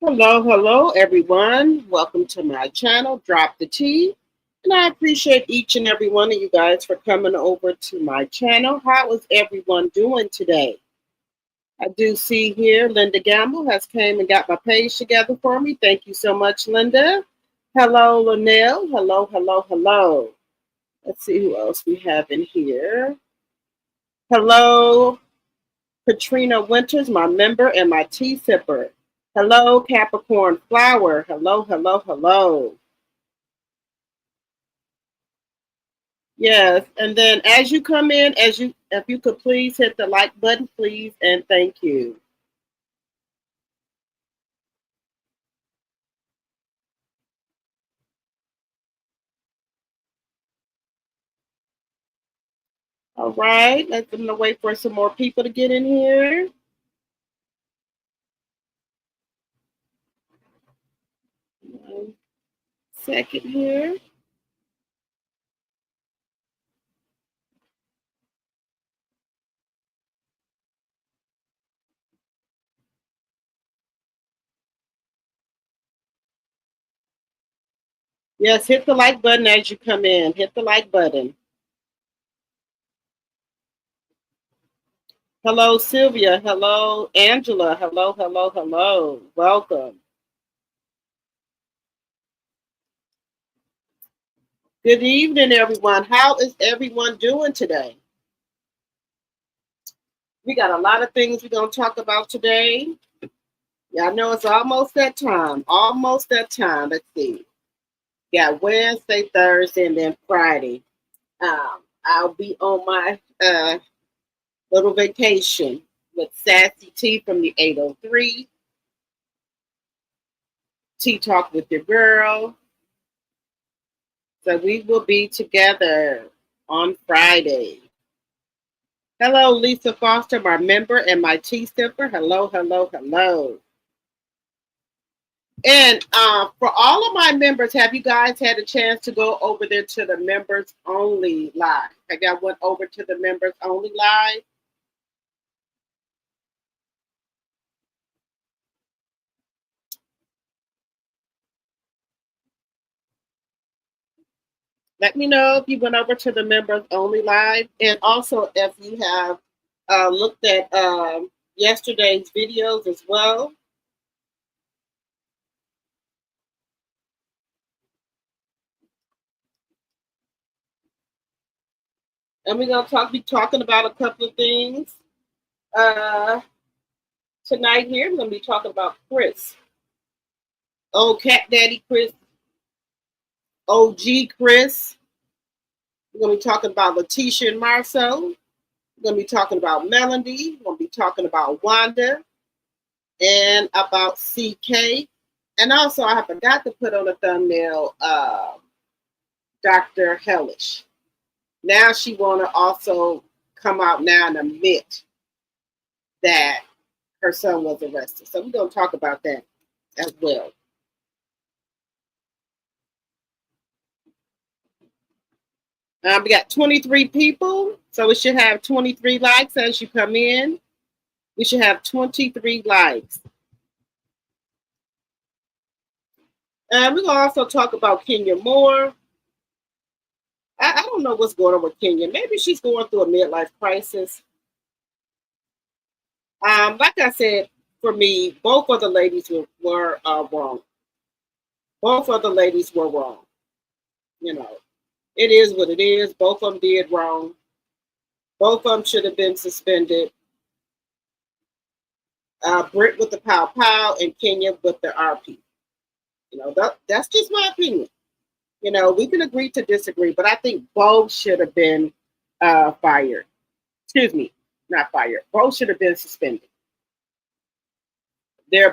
Hello, everyone. Welcome to my channel, Drop the Tea. And I appreciate each and every one of you guys for coming over to my channel. How is everyone doing today? I do see here Linda Gamble has came and got my page together for me. Thank you so much, Linda. Hello, Linnell. Hello. Let's see who else we have in here. Hello, Katrina Winters, my member and my tea sipper. Hello, Capricorn Flower. Hello. Yes, and then as you come in, if you could please hit the like button, please, and thank you. All right, I'm gonna wait for some more people to get in here. One second here. Yes, hit the like button as you come in. Hit the like button. Hello, Sylvia. Hello, Angela. Hello. Welcome. Good evening, everyone. How is everyone doing today? We got a lot of things we're going to talk about today. Yeah, I know it's almost that time. Let's see. Got Wednesday, Thursday, and then Friday. I'll be on my little vacation with Sassy T from the 803. Tea Talk with your girl. So we will be together on Friday. Hello, Lisa Foster, my member and my tea sipper. Hello. And for all of my members, have you guys had a chance to go over there to the members only live? Have y'all went over to the members only live? Let me know if you went over to the members only live, and also if you have looked at yesterday's videos as well. And we're gonna be talking about a couple of things tonight. Here, we're gonna be talking about Chris, old Cat Daddy Chris, OG Chris. We're gonna be talking about Letitia and Marcel. We're gonna be talking about Melody. We're gonna be talking about Wanda and about CK. And also, I forgot to put on the thumbnail Dr. Hellish. Now she want to also come out now and admit that her son was arrested. So we're going to talk about that as well. We got 23 people, so we should have 23 likes as you come in. We should have 23 likes. And we're going to also talk about Kenya Moore. I don't know what's going on with Kenya. Maybe she's going through a midlife crisis. Like I said, for me, both of the ladies were wrong. Both of the ladies were wrong. You know, it is what it is. Both of them did wrong. Both of them should have been suspended. Britt with the pow pow and Kenya with the RP. You know, that's just my opinion. You know, we can agree to disagree, but I think both should have been fired. Excuse me, not fired. Both should have been suspended.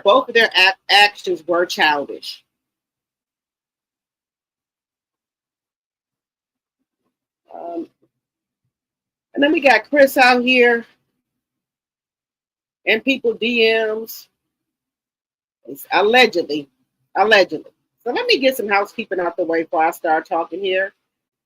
Both of their actions were childish. And then we got Chris out here and people DMs. It's allegedly. So let me get some housekeeping out the way before I start talking here.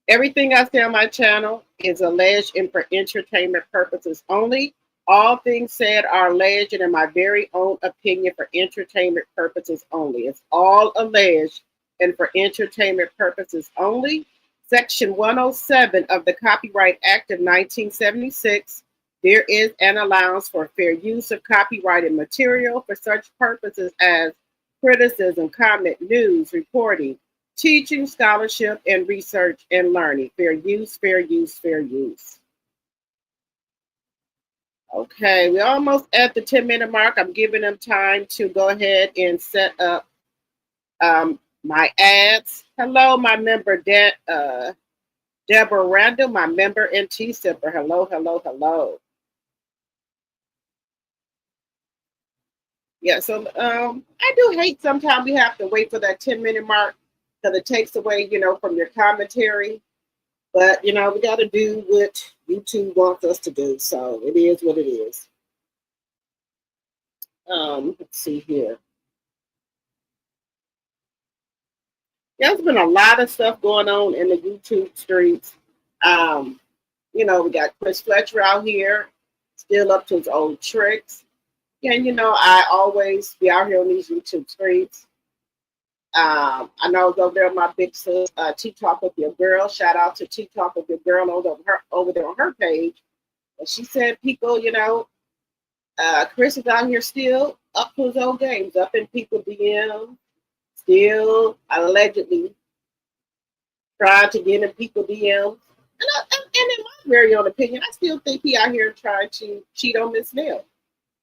Everything I say on my channel is alleged and for entertainment purposes only. All things said are alleged and in my very own opinion for entertainment purposes only. It's all alleged and for entertainment purposes only. Section 107 of the Copyright Act of 1976, there is an allowance for fair use of copyrighted material for such purposes as criticism, comment, news, reporting, teaching, scholarship, and research and learning. Fair use, fair use, fair use. Okay, we're almost at the 10-minute mark. I'm giving them time to go ahead and set up my ads. Hello, my member, Deborah Randall, my member and T-Sipper. Hello, hello, hello. Yeah, so I do hate sometimes we have to wait for that 10-minute mark because it takes away, from your commentary. But, we got to do what YouTube wants us to do. So it is what it is. Let's see here. There's been a lot of stuff going on in the YouTube streets. We got Chris Fletcher out here, still up to his old tricks. And, I always be out here on these YouTube streets. I know I was over there with my big sis, Tea Talk with Your Girl. Shout out to Tea Talk with Your Girl over there on her page. And she said people, Chris is out here still up to his old games, up in people DM, still allegedly trying to get in people DMs. And in my very own opinion, I still think he out here trying to cheat on Miss Nell.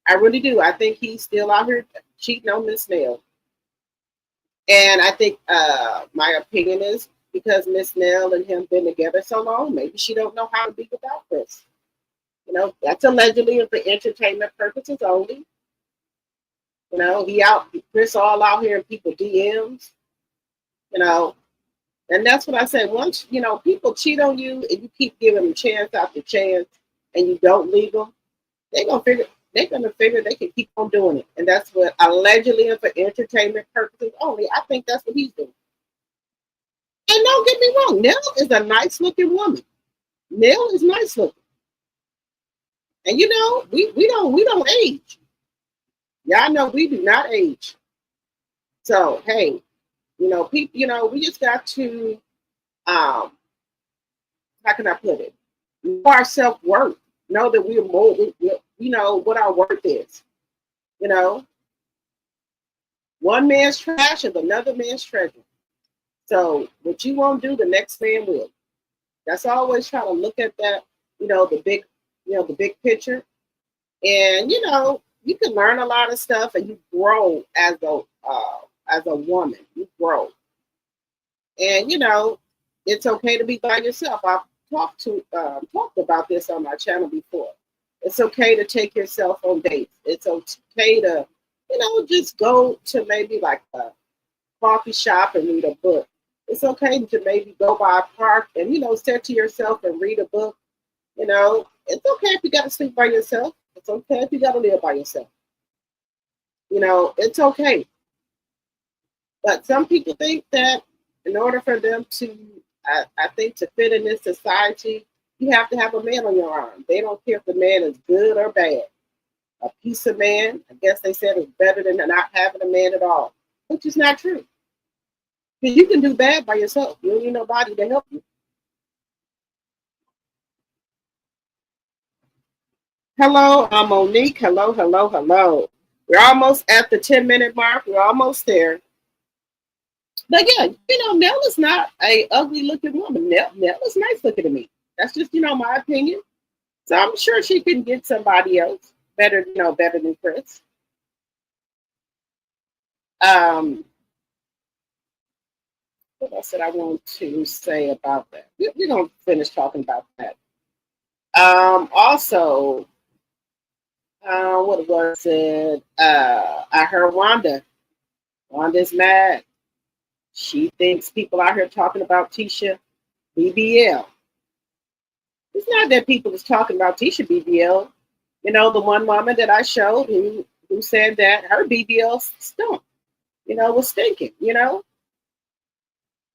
I really do. I think he's still out here cheating on Miss Nell. And I think my opinion is because Miss Nell and him been together so long, maybe she don't know how to be without Chris. That's allegedly for entertainment purposes only. Chris all out here in people DMs. And that's what I said. Once people cheat on you and you keep giving them chance after chance, and you don't leave them, they're gonna figure they can keep on doing it. And that's what allegedly and for entertainment purposes only. I think that's what he's doing. And don't get me wrong, Nell is a nice looking woman. Nell is nice looking. And we don't age. Y'all know we do not age. So hey, people, we just got to how can I put it? Know our self-worth. Know that we're more, what our worth is. One man's trash is another man's treasure. So what you won't do, the next man will. That's always trying to look at that, the big picture. And you can learn a lot of stuff, and you grow as a woman. You grow. And it's okay to be by yourself. I've talked about this on my channel before. It's okay to take yourself on dates. It's okay to, just go to maybe like a coffee shop and read a book. It's okay to maybe go by a park and, sit to yourself and read a book. It's okay if you got to sleep by yourself. It's okay if you got to live by yourself. It's okay. But some people think that in order for them to, I think, to fit in this society, you have to have a man on your arm. They don't care if the man is good or bad. A piece of man, I guess they said, is better than not having a man at all, which is not true. Because you can do bad by yourself. You don't need nobody to help you. Hello, I'm Monique. Hello, hello, hello. We're almost at the 10-minute mark. We're almost there. But yeah, Nell is not a ugly looking woman. Nell is nice looking to me. That's just, my opinion. So I'm sure she can get somebody else better than Chris. What else did I want to say about that? We're going to finish talking about that. Also, what was it? I heard Wanda's mad. She thinks people out here talking about Tisha BBL. It's not that people is talking about Tisha BBL. The one woman that I showed who said that her BBL stunk, was stinking,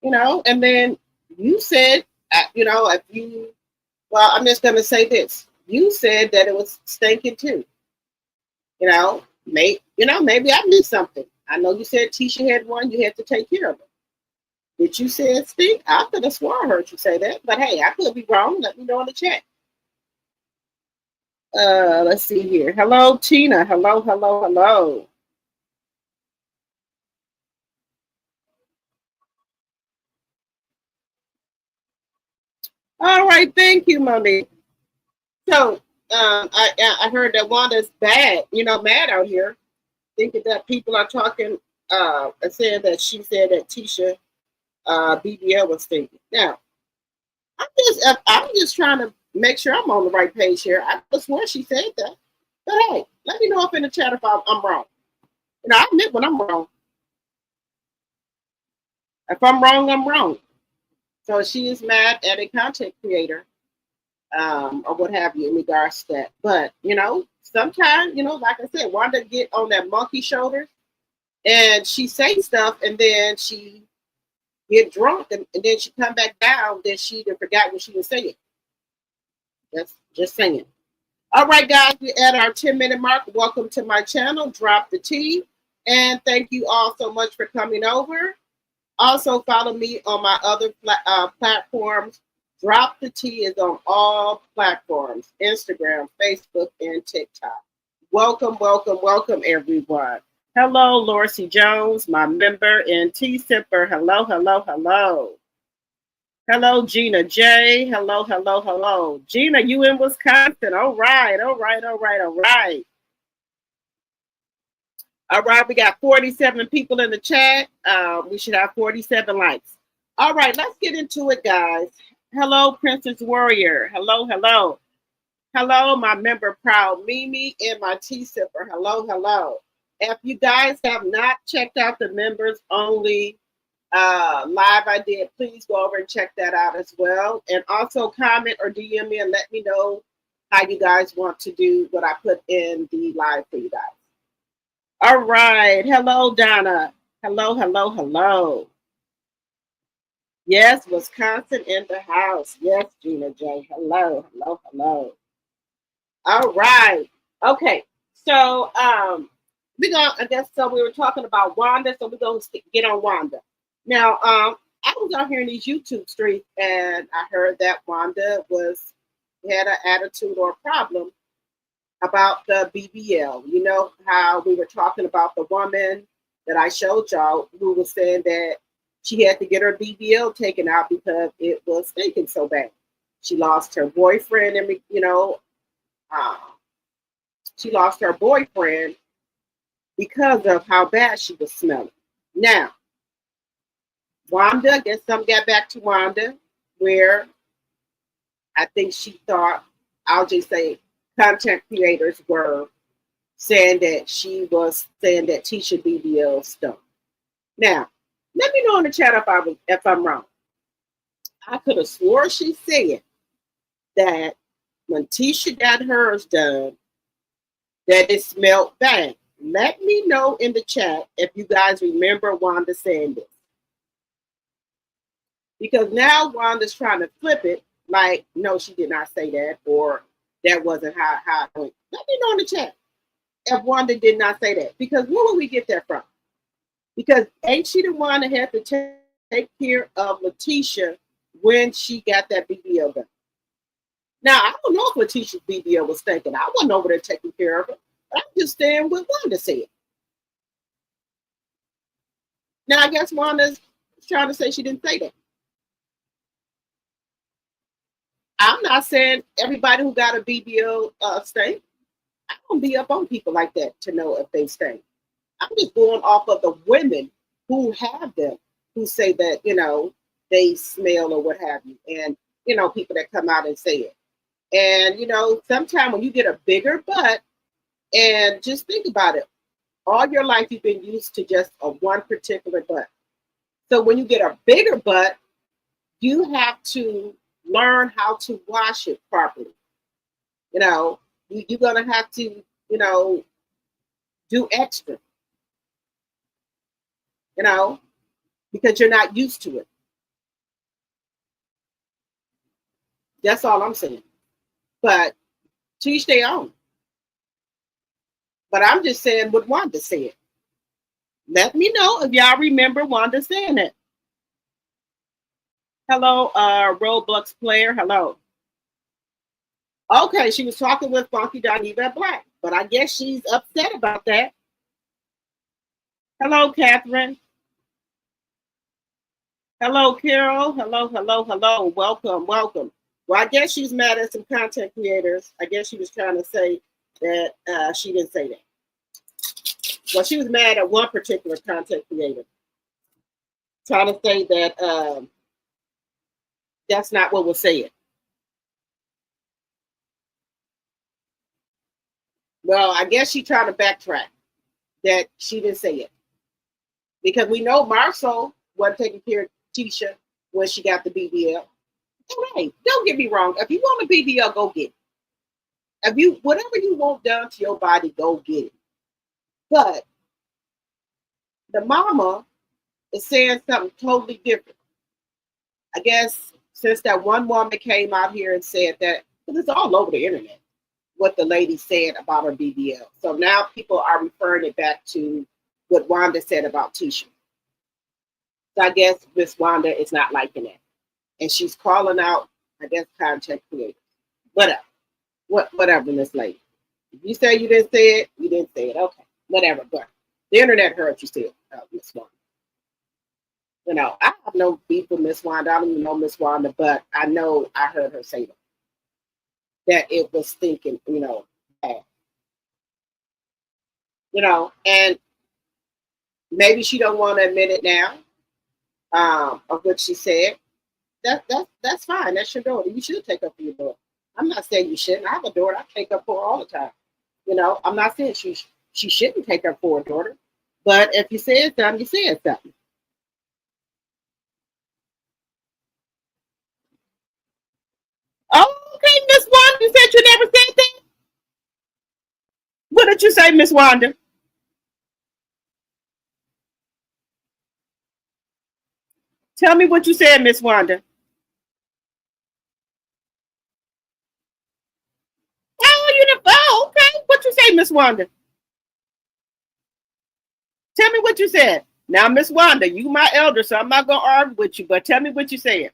and then you said, I'm just going to say this. you said that it was stinking too. Maybe I missed something. I know you said Tisha had one, you had to take care of it. Did you say it stink? I could have sworn I heard you say that, but hey, I could be wrong. Let me know in the chat. Let's see here. Hello, Tina. Hello, hello, hello. All right, thank you, Monique. So, I heard that Wanda's bad, mad out here, thinking that people are talking, saying that she said that Tisha BBL was thinking. Now, I'm just trying to make sure I'm on the right page here. I just swear she said that, but hey, let me know up in the chat if I'm wrong. I admit when I'm wrong. If I'm wrong, I'm wrong. So she is mad at a content creator, or what have you in regards to that. But sometimes, like I said, Wanda get on that monkey shoulder and she say stuff and then she get drunk and then she come back down, then she forgot what she was saying. That's just saying. All right, guys, we're at our 10-minute mark. Welcome to my channel, Drop the Tea. And thank you all so much for coming over. Also, follow me on my other platforms. Drop the Tea is on all platforms, Instagram, Facebook, and TikTok. Welcome, welcome, welcome, everyone. Hello, Lorcy Jones, my member, and Tea Sipper. Hello, hello, hello. Hello, Gina J. Hello, hello, hello. Gina, you in Wisconsin. All right, all right, all right, all right. All right, we got 47 people in the chat. We should have 47 likes. All right, let's get into it, guys. Hello, Princess Warrior. Hello, hello. Hello, my member, Proud Mimi, and my Tea Sipper. Hello, hello. If you guys have not checked out the members only live I did, please go over and check that out as well. And also comment or DM me and let me know how you guys want to do what I put in the live for you guys. All right. Hello, Donna. Hello, hello, hello. Yes, Wisconsin in the house. Yes, Gina J. Hello, hello, hello. All right. Okay. So we were talking about Wanda, so we're gonna get on Wanda. Now, I was out here in these YouTube streets and I heard that Wanda had an attitude or a problem about the BBL. You know how we were talking about the woman that I showed y'all who was saying that she had to get her BBL taken out because it was stinking so bad. She lost her boyfriend, and she lost her boyfriend because of how bad she was smelling. Now, Wanda, I guess some got back to Wanda, where I think she thought, I'll just say, content creators were saying that she was saying that Tisha BBL stunk. Now, let me know in the chat if I'm wrong. I could have swore she said that when Tisha got hers done, that it smelled bad. Let me know in the chat if you guys remember Wanda saying this. Because now Wanda's trying to flip it like, no, she did not say that, or that wasn't how it went. Let me know in the chat if Wanda did not say that. Because where would we get that from? Because ain't she the one that had to take care of Letitia when she got that BBL done? Now, I don't know if Letitia's BBL was thinking. I wasn't over there taking care of her. But I'm just saying what Wanda said. Now, I guess Wanda's trying to say she didn't say that. I'm not saying everybody who got a BBL stink. I don't be up on people like that to know if they stink. I'm just going off of the women who have them, who say that, they smell or what have you. And, people that come out and say it. And, sometimes when you get a bigger butt, and just think about it, all your life you've been used to just a one particular butt. So when you get a bigger butt, you have to learn how to wash it properly. You're going to have to, do extra, because you're not used to it. That's all I'm saying. But Teach their own. But I'm just saying what Wanda said. Let me know if y'all remember Wanda saying it. Hello, Roblox player. Hello. Okay, she was talking with Funky Dineva Black, but I guess she's upset about that. Hello, Catherine. Hello, Carol. Hello, hello, hello. Welcome, welcome. Well, I guess she's mad at some content creators. I guess she was trying to say that she didn't say that. Well, she was mad at one particular content creator, trying to say that that's not what was said. Well, I guess she tried to backtrack that she didn't say it because we know Marceau wasn't taking care of Tisha when she got the BBL. Hey, don't get me wrong. If you want a BBL, go get it. If you whatever you want done to your body, go get it. But the mama is saying something totally different. I guess since that one woman came out here and said that, because it's all over the internet, what the lady said about her BBL. So now people are referring it back to what Wanda said about Tisha. So I guess Miss Wanda is not liking that. And she's calling out, I guess, content creators. Whatever. Whatever, Miss Lady. If you say you didn't say it, you didn't say it. Okay. Whatever. But the internet heard you say it, Miss Wanda. You know, I have no beef with Miss Wanda. I don't even know Miss Wanda, but I know I heard her say that it was thinking, bad. And maybe she don't want to admit it now, of what she said. That's fine. That's your daughter. You should take up for your daughter. I'm not saying you shouldn't. I have a daughter. I take up for her all the time. I'm not saying she shouldn't take up for her daughter. But if you said something, you said something. Oh, okay, Miss Wanda. You said you never said that. What did you say, Miss Wanda? Tell me what you said, Miss Wanda. Oh, okay. What you say, Miss Wanda? Tell me what you said. Now, Miss Wanda, you my elder, so I'm not gonna argue with you, but tell me what you said.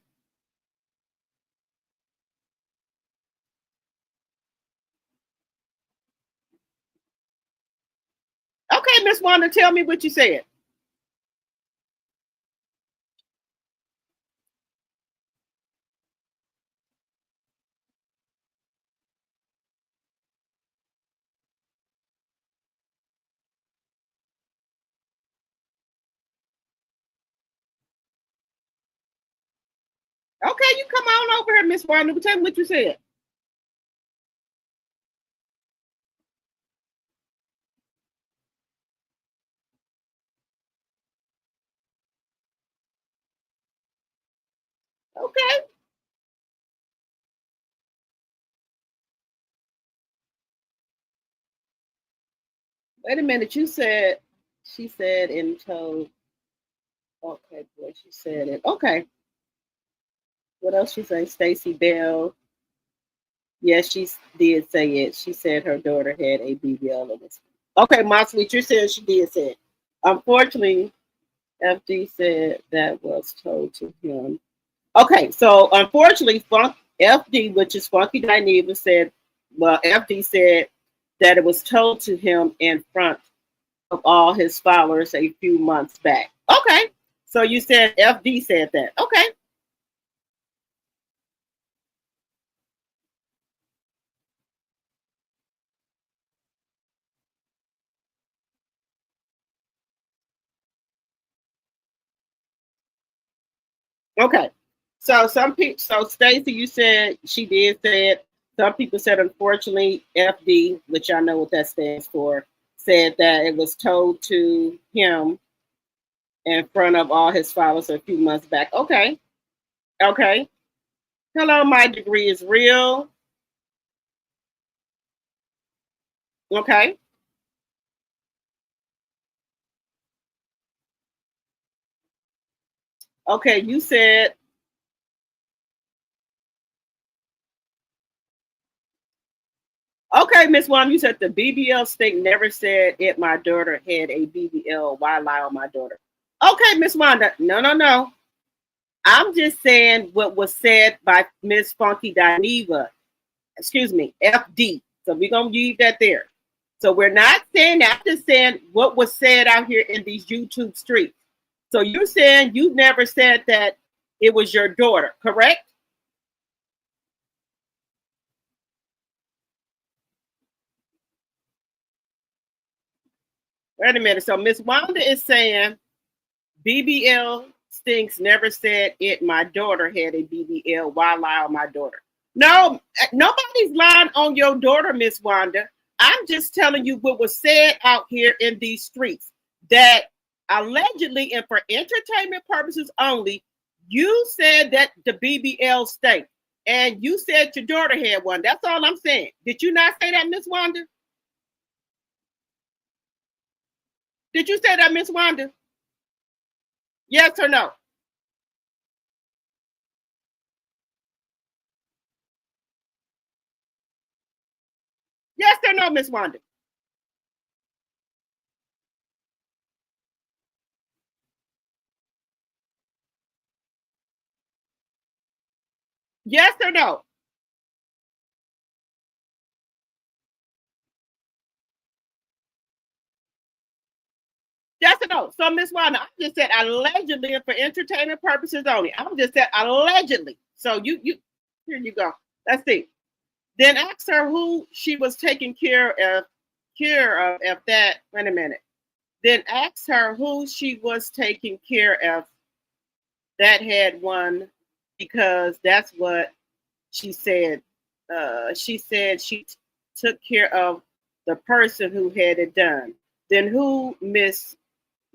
Okay, Miss Wanda, tell me what you said. Okay, you come on over here, Miss Wanda. Tell me what you said. Okay. Wait a minute. She said and told. Okay, boy, she said it. Okay. What else she say? Stacy Bell. Yes, she did say it. She said her daughter had a BBL in this. Okay, my sweet, you said she did say it. Unfortunately, FD said that was told to him. Okay, so unfortunately, FD, which is Funky Dineva, said, well, FD said that it was told to him in front of all his followers a few months back. Okay, so you said FD said that. Okay. Okay. So some people, so Stacey, you said she did say it. Some people said, unfortunately, FD, which I know what that stands for, said that it was told to him in front of all his followers a few months back. Okay. Okay. Hello, my degree is real. Okay. Okay. You said, Okay, Miss Wanda, you said the BBL stink never said it. My daughter had a BBL. Why lie on my daughter? Okay, Miss Wanda. No, no, no. I'm just saying what was said by Miss Funky Dineva. Excuse me, FD. So we're gonna leave that there. So we're not saying that. I'm just saying what was said out here in these YouTube streets. So you're saying you never said that it was your daughter, correct? Wait a minute. So Miss Wanda is saying BBL stinks never said it. My daughter had a BBL. Why lie on my daughter? No, nobody's lying on your daughter, Miss Wanda. I'm just telling you what was said out here in these streets that allegedly and for entertainment purposes only, you said that the BBL stank. And you said your daughter had one. That's all I'm saying. Did you not say that, Miss Wanda? Did you say that, Miss Wanda? Yes or no? Yes or no, Miss Wanda? Yes or no? Yes or no? So, Miss Wanda, I just said allegedly and for entertainment purposes only. I just said allegedly. So you here you go. Let's see. Then ask her who she was taking care of if that wait a minute. Then ask her who she was taking care of that had one because that's what she said. She said she took care of the person who had it done. Then who Miss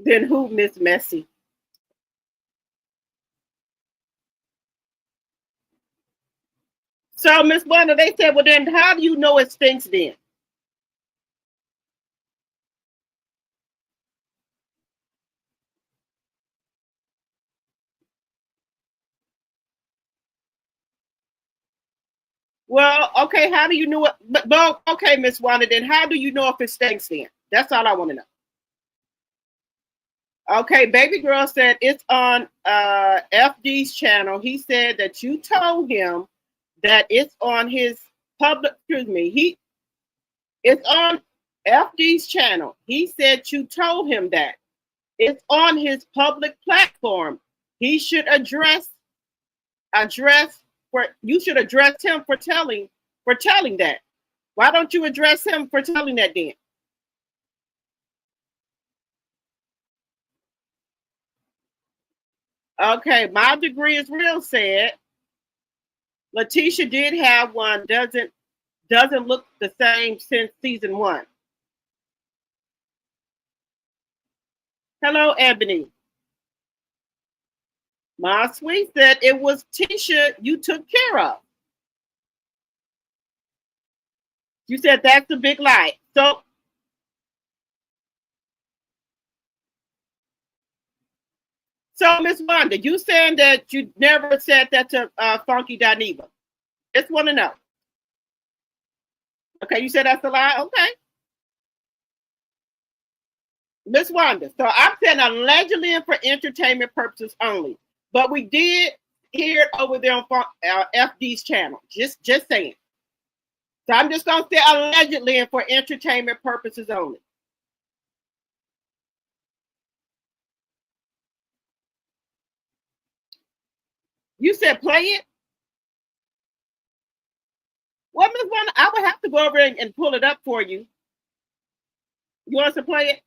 then who Miss Messy? So Miss Wanda, they said, well then how do you know it stinks then? Well, okay, how do you know it? But okay, Miss Wanda, then how do you know if it stinks then? That's all I want to know. Okay, baby girl said it's on FD's channel. He said that you told him that it's on his public, excuse me, it's on FD's channel. He said you told him that. It's on his public platform. He should address for you should address him for telling that. Why don't you address him for telling that then? Okay, my degree is real said Letitia did have one, doesn't look the same since season one. Hello, Ebony. My sweet said it was Tisha you took care of. You said that's a big lie. So Miss Wanda, you saying that you never said that to Funky Dineva? Just want to know. Okay, you said that's a lie. Okay, Miss Wanda. So I'm saying allegedly and for entertainment purposes only, but we did hear it over there on FD's channel. Just saying. So I'm just gonna say allegedly and for entertainment purposes only. You said play it. Well, Miss Wanda, I would have to go over and pull it up for you. You want us to play it?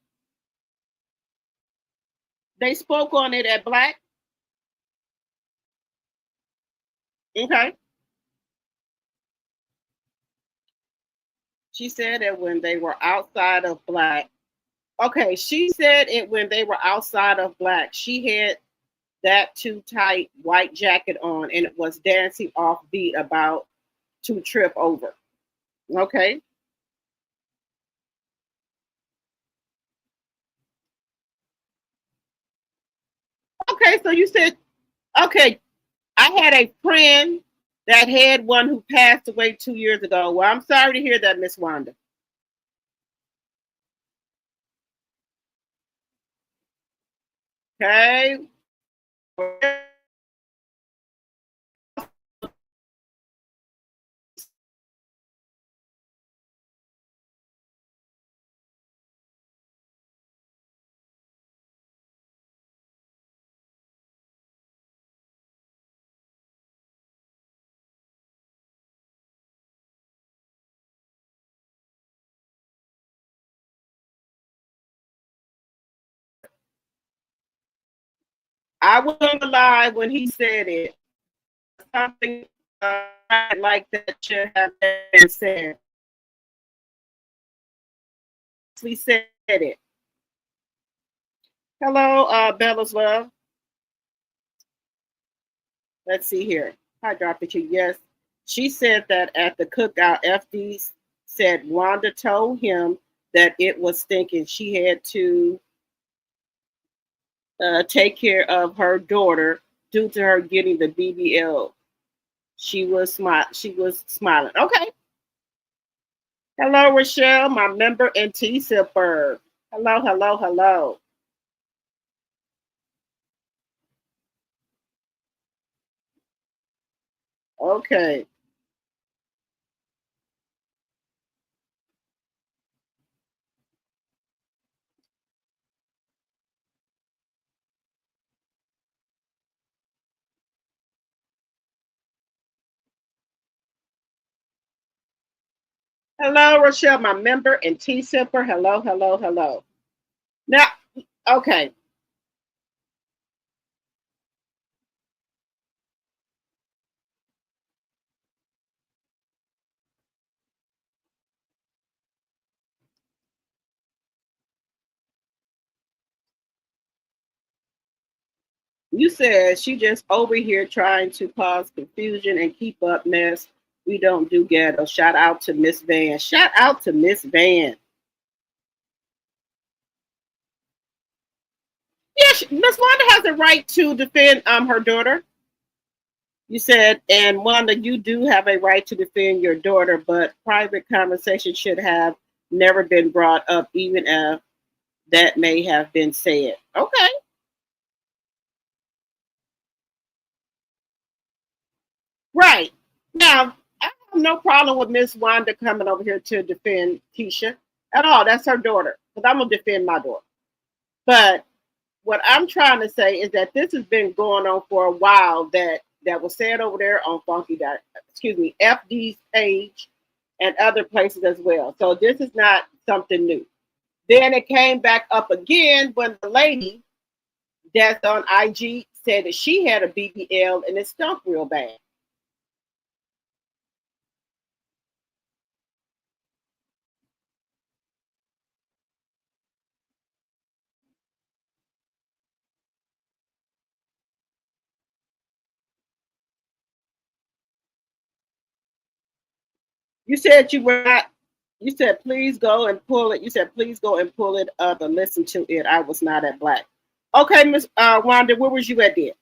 They spoke on it at Black. Okay. She said that when they were outside of Black. Okay, she said it when they were outside of Black. She had that too tight white jacket on and it was dancing off beat about to trip over. Okay. Okay, so you said, okay, I had a friend. That head one who passed away 2 years ago. Well, I'm sorry to hear that, Miss Wanda. Okay. I wasn't alive when he said it. Something like that should have been said. We said it. Hello, Bella's love. Let's see here. Hi, Dr. Q. Yes, she said that at the cookout, FD said Wanda told him that it was stinking. She had to take care of her daughter due to her getting the BBL. She was smiling. Okay. Hello, Rochelle, my member in T-Sipper. Hello, hello, hello. Okay. Hello, Rochelle, my member in T-Sipper. Hello, hello, hello. Now, okay. You said she just over here trying to cause confusion and keep up mess. We don't do ghetto. Shout out to Miss Van. Shout out to Miss Van. Yes, Miss Wanda has a right to defend her daughter. You said, and Wanda, you do have a right to defend your daughter, but private conversation should have never been brought up, even if that may have been said. Okay, right. Now, I have no problem with Miss Wanda coming over here to defend Keisha at all. That's her daughter, because I'm going to defend my daughter. But what I'm trying to say is that this has been going on for a while. That was said over there on FD's page and other places as well. So this is not something new. Then it came back up again when the lady that's on IG said that she had a BBL and it stunk real bad. You said you were not. You said please go and pull it. You said please go and pull it up and listen to it. I was not at Black. Okay, Miss Wanda, where was you at then?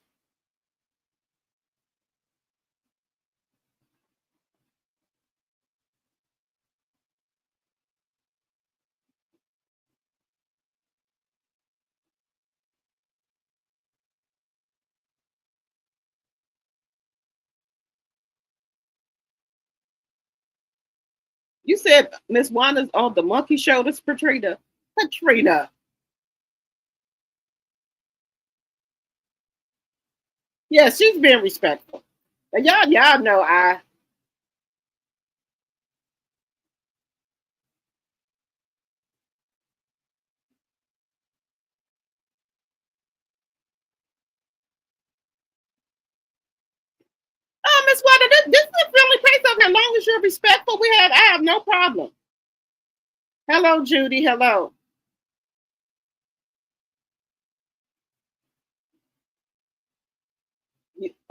You said Miss Wanda's on the monkey show. This Katrina. Katrina. Yeah, she's being respectful. And y'all know Miss Wanda, this is a friendly place over here. As long as you're respectful, I have no problem. Hello, Judy. Hello.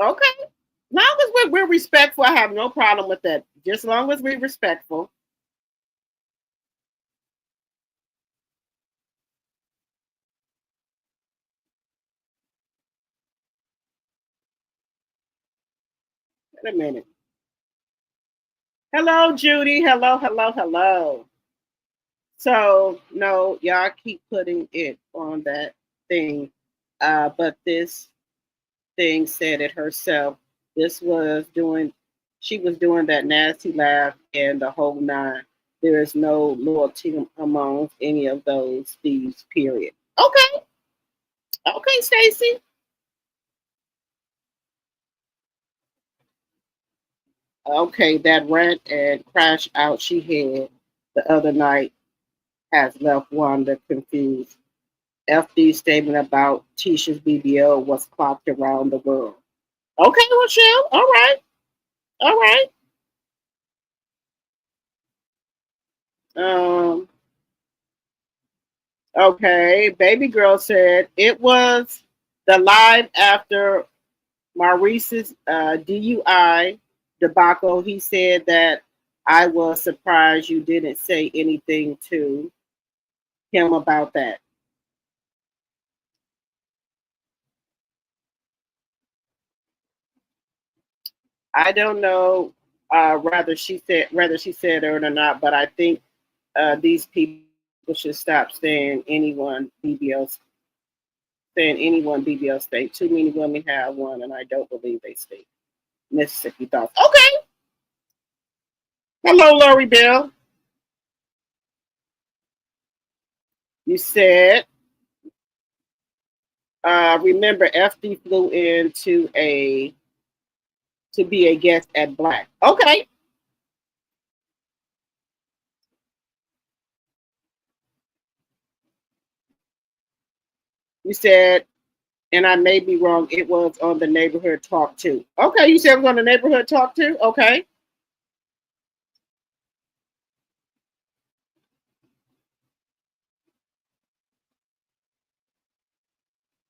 Okay. Long as we're respectful, I have no problem with that. Just as long as we're respectful. Wait a minute. Hello, Judy. Hello, hello, hello. So, no, y'all keep putting it on that thing. But this thing said it herself. This was doing, she was doing that nasty laugh and the whole nine. There is no loyalty among any of those thieves, period. Okay. Okay, Stacy. Okay, that rant and crash out she had the other night has left Wanda confused. FD statement about Tisha's BBL was clocked around the world. Okay, Rochelle. All right. All right. Um, okay. Baby girl said it was the live after Maurice's DUI debacle. He said that I was surprised you didn't say anything to him about that. I don't know whether she said it or not, but I think these people should stop saying anyone BBL state. Too many women have one, and I don't believe they state. Mississippi thoughts. Okay. Hello, Lori Bill. You said, remember FD flew in to be a guest at Black. Okay. You said, and I may be wrong, it was on the neighborhood talk too. Okay, you said it was on the neighborhood talk too? Okay.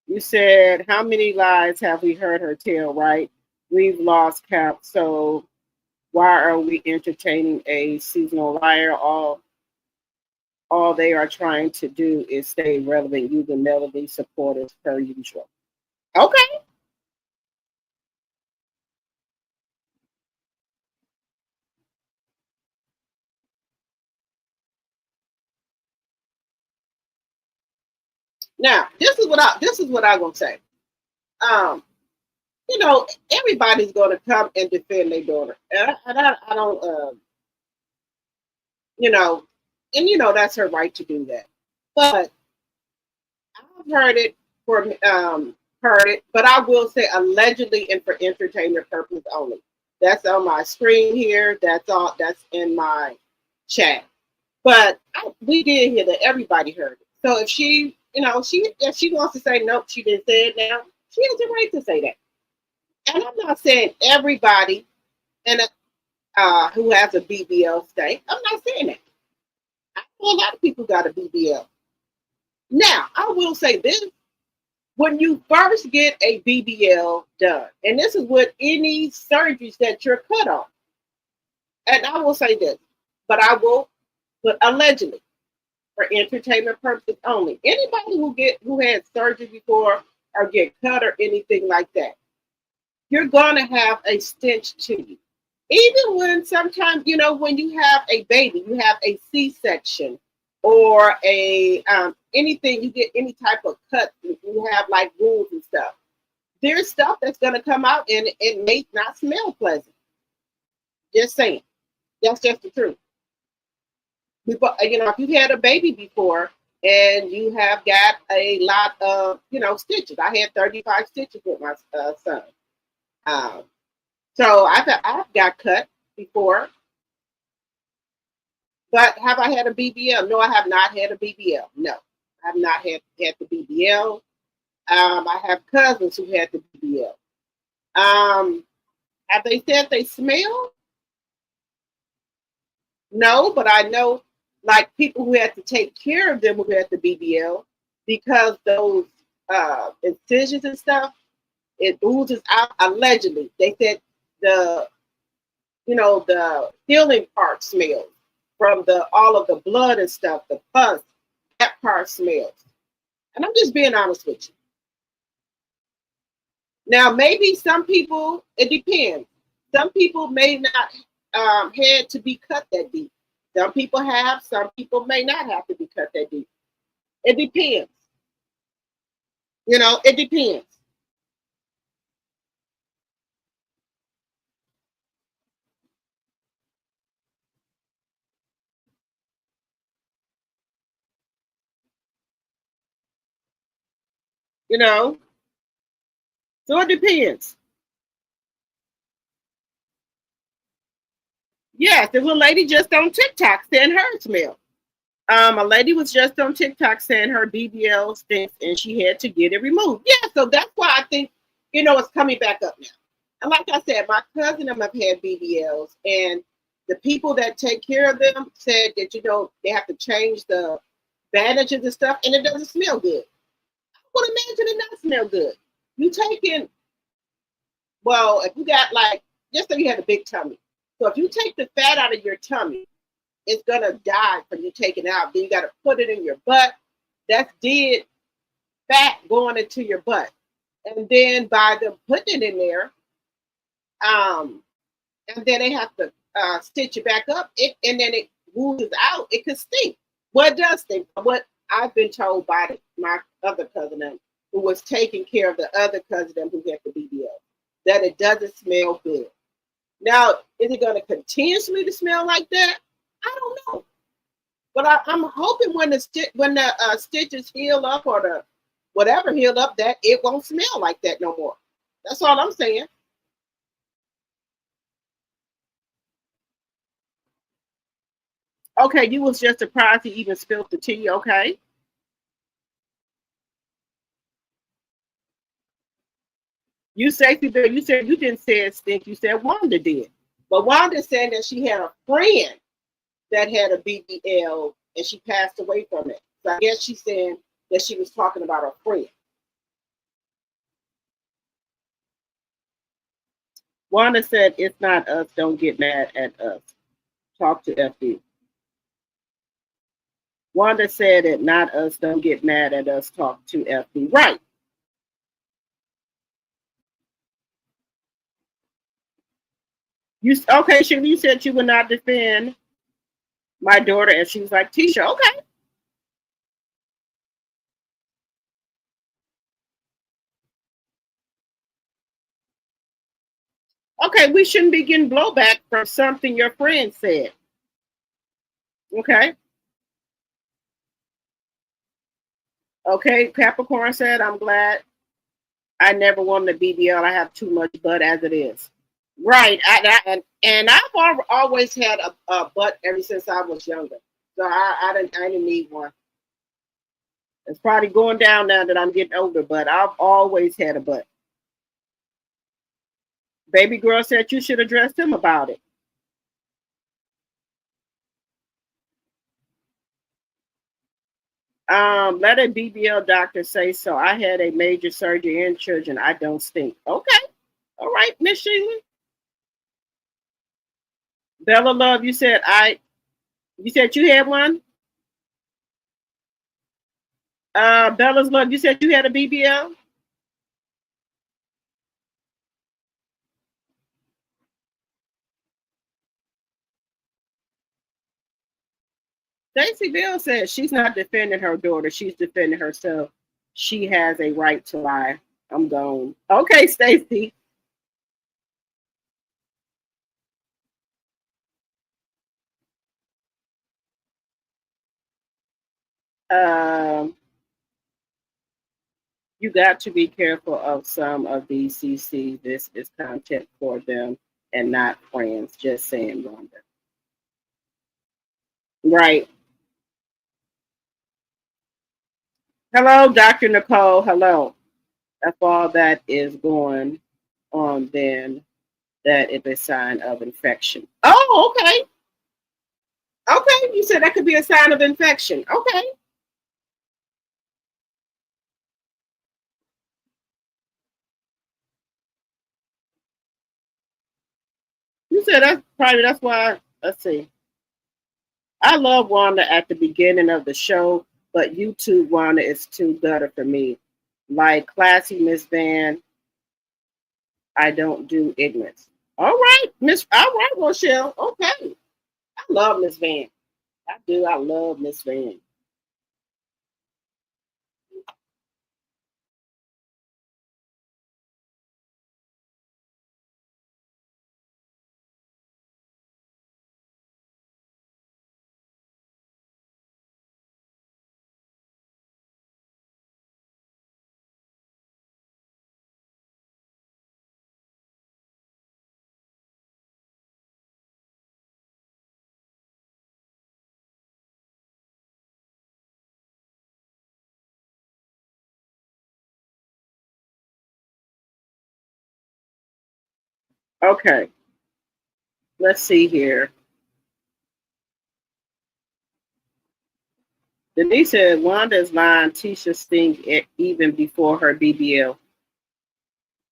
You said, how many lies have we heard her tell, right? We've lost count. So why are we entertaining a seasonal liar? All they are trying to do is stay relevant using melody supporters per usual. Okay. Now, this is what I'm gonna say. Um, everybody's gonna come and defend their daughter. I don't you know, that's her right to do that. But I've heard it, but I will say allegedly and for entertainment purposes only. That's on my screen here. That's all. That's in my chat. But we did hear that. Everybody heard it. So if she, if she wants to say nope, she didn't say it now. She has the right to say that. And I'm not saying everybody and who has a BBL stay. I'm not saying that. I know a lot of people got a BBL. Now I will say this: when you first get a BBL done, and this is with any surgeries that you're cut on, and I will say this, but allegedly for entertainment purposes only. Anybody who had surgery before or get cut or anything like that, you're gonna have a stench to you. Even when sometimes when you have a baby, you have a C-section or a anything, you get any type of cut, you have like wounds and stuff. There's stuff that's gonna come out and it may not smell pleasant. Just saying, that's just the truth. If you've had a baby before and you have got a lot of, stitches. I had 35 stitches with my son. Um, so I've got cut before, but have I had a BBL? No, I have not had a BBL. No, I have not had the BBL. I have cousins who had the BBL. Have they said they smell? No, but I know like people who had to take care of them who had the BBL because those incisions and stuff, it oozes out. Allegedly, they said the the healing part smells from the all of the blood and stuff, the pus, that part smells. And I'm just being honest with you. Now, maybe some people, it depends. Some people may not. head to be cut that deep. Some people have, some people may not have to be cut that deep. It depends. It depends. You know, so it depends. Yes, there was a lady just on TikTok saying her smell. A lady was just on TikTok saying her BBL stinks and she had to get it removed. Yeah, so that's why I think, it's coming back up now. And like I said, my cousin and I've had BBLs, and the people that take care of them said that, they have to change the bandages and stuff, and it doesn't smell good. I would imagine it not smell good. You taking, well, if you got like, just say you had a big tummy. So if you take the fat out of your tummy, it's gonna die from you taking it out. Then you gotta put it in your butt. That's dead fat going into your butt. And then by them putting it in there, and then they have to stitch it back up, and then it oozes out. It could stink. Well, it does stink. What I've been told by my other cousin who was taking care of the other cousin who had the BBL, that it doesn't smell good. Now, is it going to continuously to smell like that? I don't know. But I'm hoping when the stitches heal up, or the whatever healed up, that it won't smell like that no more. That's all I'm saying. Okay, you was just surprised he even spilled the tea. Okay. You safety bill. You said you didn't say it stink. You said Wanda did. But Wanda said that she had a friend that had a BBL and she passed away from it. So I guess she's saying that she was talking about her friend. Wanda said, "It's not us. Don't get mad at us. Talk to FD." Wanda said it, not us. Don't get mad at us. Talk to FD. Right. You okay, Shirley? You said you would not defend my daughter, and she was like, "Tisha, okay." Okay, we shouldn't be getting blowback from something your friend said. Okay. Okay, Capricorn said, "I'm glad I never wanted a BBL. I have too much butt as it is." Right. And I've always had a butt ever since I was younger. So I didn't need one. It's probably going down now that I'm getting older, but I've always had a butt. Baby girl said you should address him about it. Let a BBL doctor say so. I had a major surgery in children. I don't stink. Okay. All right, Miss Sheila. Bella Love, you said you had one? Bella's Love, you said you had a BBL? Stacey Bill said she's not defending her daughter. She's defending herself. She has a right to lie. I'm gone. Okay, Stacey. Um, you got to be careful of some of these CC. This is content for them and not friends. Just saying, Wanda. Right. Hello, Dr. Nicole. Hello. If all that is going on, then that is a sign of infection. Oh, okay. Okay. You said that could be a sign of infection. Okay. You said that's why. Let's see. I love Wanda at the beginning of the show, but YouTube Wanda is too gutter for me. Like classy Miss Van, I don't do ignorance. All right, Miss. All right, Rochelle. Okay, I love Miss Van. I do. I love Miss Van. Okay, let's see here. Denise said Wanda is lying. Tisha sting even before her BBL.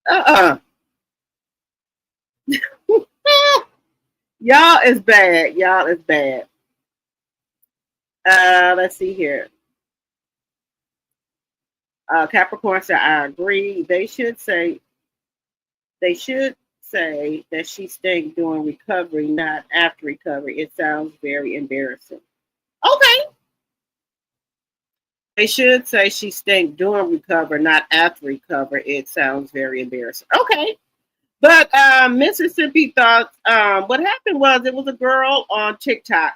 Uh Y'all is bad. Y'all is bad. Let's see here. Capricorn said, I agree. They should say that she stayed during recovery, not after recovery. It sounds very embarrassing. Okay. They should say she stayed during recovery, not after recovery. It sounds very embarrassing. Okay. But Mississippi thought what happened was it was a girl on TikTok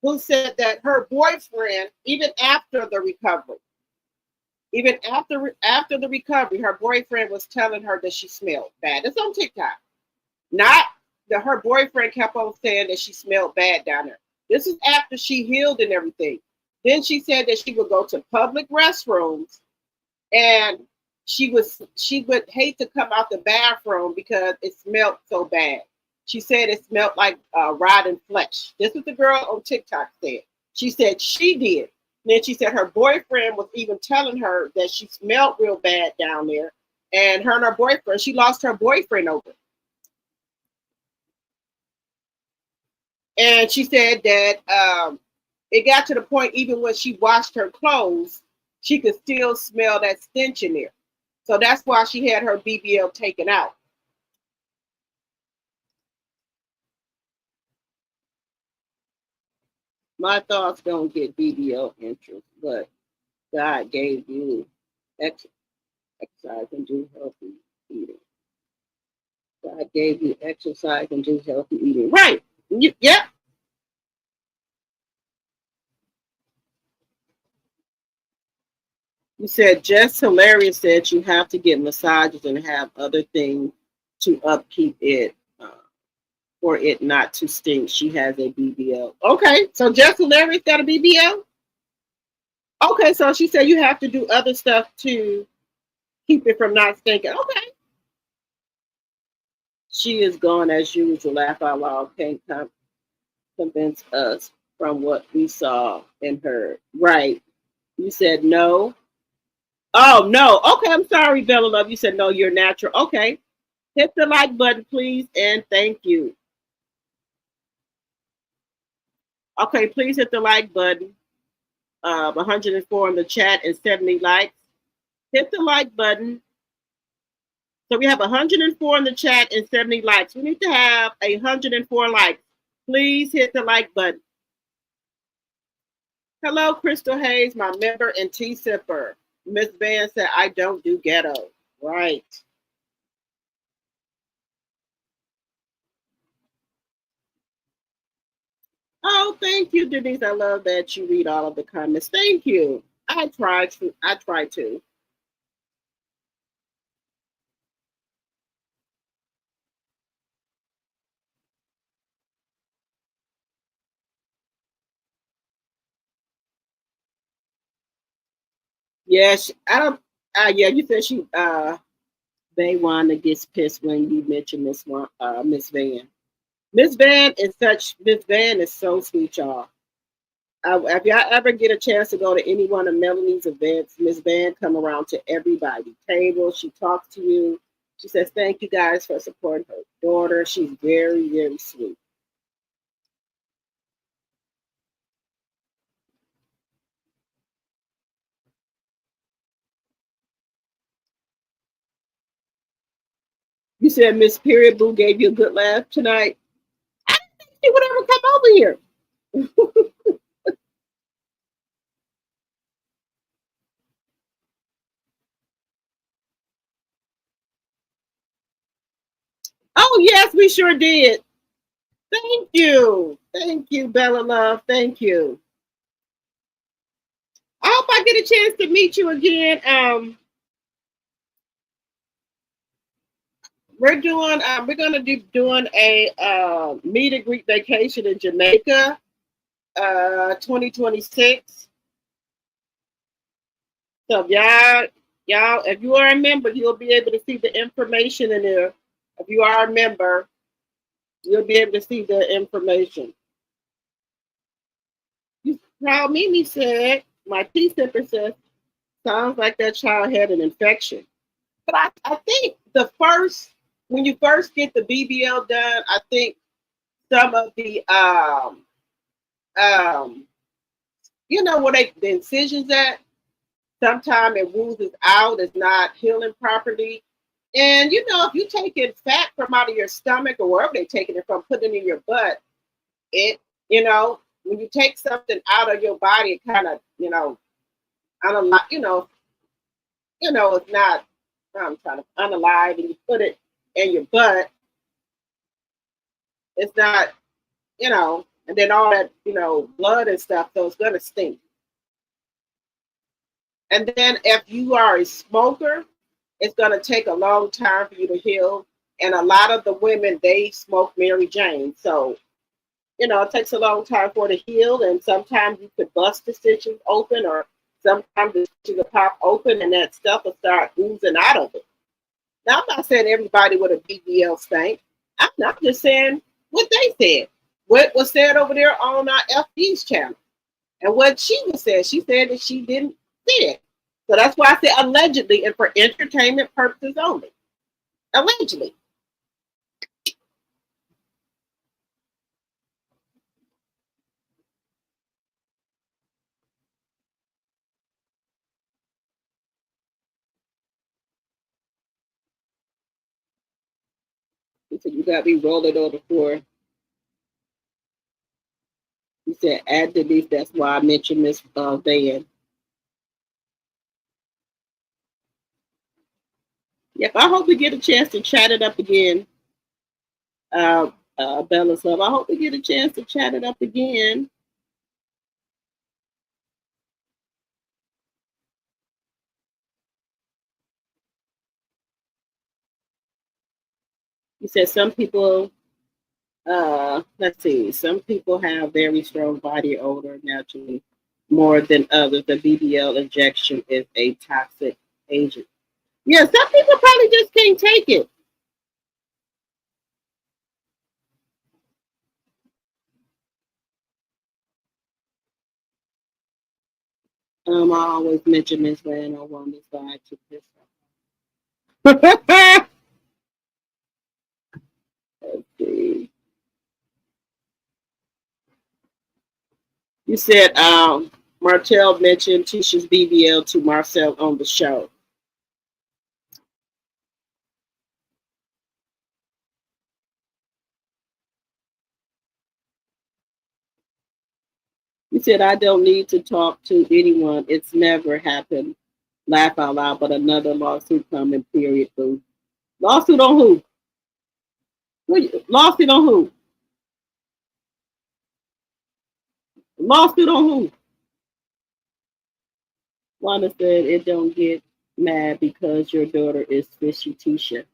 who said that her boyfriend, even after the recovery, her boyfriend was telling her that she smelled bad. It's on TikTok. Not that her boyfriend kept on saying that she smelled bad down there. This is after she healed and everything. Then she said that she would go to public restrooms and she would hate to come out the bathroom because it smelled so bad. She said it smelled like rotten flesh. This is the girl on TikTok said. She said she did. And then she said her boyfriend was even telling her that she smelled real bad down there. And her boyfriend, she lost her boyfriend over it. And she said that it got to the point even when she washed her clothes, she could still smell that stench in there. So that's why she had her BBL taken out. My thoughts don't get BBL interest, but God gave you exercise and do healthy eating. God gave you exercise and do healthy eating. Right. Yep. You said Jess Hilarious said you have to get massages and have other things to upkeep it for it not to stink. She has a BBL. Okay, so Jess Hilarious got a BBL? Okay, so she said you have to do other stuff to keep it from not stinking. Okay. She is gone as usual. Laugh out loud. Can't convince us from what we saw and heard. Right. You said no. Oh, no. Okay, I'm sorry, Bella Love. You said no, you're natural. Okay. Hit the like button, please, and thank you. Okay, please hit the like button. 104 in the chat and 70 likes. Hit the like button. So we have 104 in the chat and 70 likes. We need to have 104 likes. Please hit the like button. Hello, Crystal Hayes, my member and tea sipper. Miss Van said, I don't do ghetto. Right. Oh, thank you, Denise. I love that you read all of the comments. Thank you. I try to. I try to. Yes, I don't. Yeah, you said she. They Wanda gets pissed when you mention Miss Van. Miss Van is such. Miss Van is so sweet, y'all. If y'all ever get a chance to go to any one of Melanie's events, Miss Van come around to everybody table. She talks to you. She says, "Thank you guys for supporting her daughter." She's very, very sweet. You said Miss Period Boo gave you a good laugh tonight. I didn't think she would ever come over here. Oh, yes, we sure did. Thank you. Thank you, Bella Love. Thank you. I hope I get a chance to meet you again. We're gonna be doing a meet and greet vacation in Jamaica, 2026. So if you are a member, you'll be able to see the information in there. If you are a member, you'll be able to see the information. Proud Mimi said, my tea sipper says, sounds like that child had an infection. But I think when you first get the BBL done, I think some of the um where the incisions at, sometimes it oozes out, it's not healing properly. And if you taking fat from out of your stomach or wherever they're taking it from, putting it in your butt, it when you take something out of your body, it kind of I don't like it's not, I'm trying to unalive, and you put it in your butt, it's not, and then all that, blood and stuff, so it's gonna stink. And then if you are a smoker, it's gonna take a long time for you to heal. And a lot of the women, they smoke Mary Jane. So, it takes a long time for it to heal. And sometimes you could bust the stitches open, or sometimes the stitches will pop open and that stuff will start oozing out of it. Now, I'm not saying everybody with a BBL stank. I'm not just saying what they said. What was said over there on our FD's channel. And what she said that she didn't see it. So that's why I say allegedly and for entertainment purposes only. Allegedly. He said, you got to be rolling on the floor. He said, add the beef. That's why I mentioned Miss Van. Yep, I hope we get a chance to chat it up again. Bella's love. I hope we get a chance to chat it up again. He said some people, let's see, some people have very strong body odor naturally more than others. The BBL injection is a toxic agent. Yeah, some people probably just can't take it. I always mention Miss Van on Woman's Side to this. Let's see. You said Martell mentioned Tisha's BBL to Marcel on the show. You said I don't need to talk to anyone. It's never happened. Laugh out loud, but another lawsuit coming, period, boo. Lawsuit on who? Lawsuit on who? Lawsuit on who? Wanda said it don't get mad because your daughter is fishy Tisha.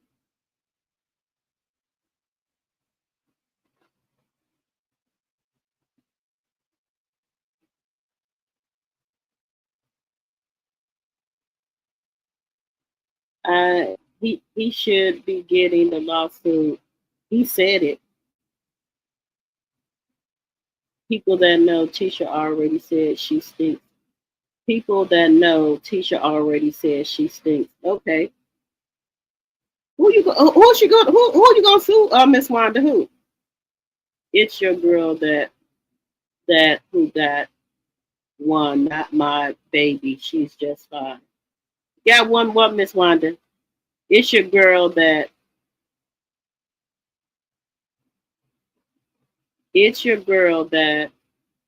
He should be getting the lawsuit. He said it. People that know Tisha already said she stinks. People that know Tisha already said she stinks. Okay. Who you gonna sue? Miss Wanda, who? It's your girl that won, not my baby. She's just fine. Got one Miss Wanda. It's your girl that It's your girl that,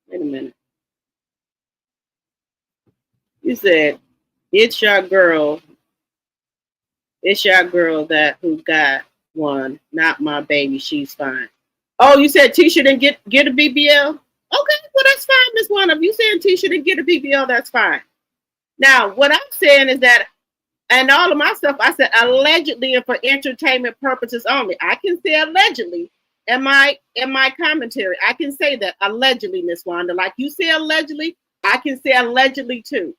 wait a minute. You said, it's your girl. It's your girl that who got one, not my baby. She's fine. Oh, you said Tisha didn't get a BBL? Okay, well that's fine, Miss Wanda. If you saying Tisha didn't get a BBL, that's fine. Now, what I'm saying is that, and all of my stuff, I said allegedly and for entertainment purposes only. I can say allegedly in my commentary. I can say that allegedly, Miss Wanda. Like you say allegedly, I can say allegedly too.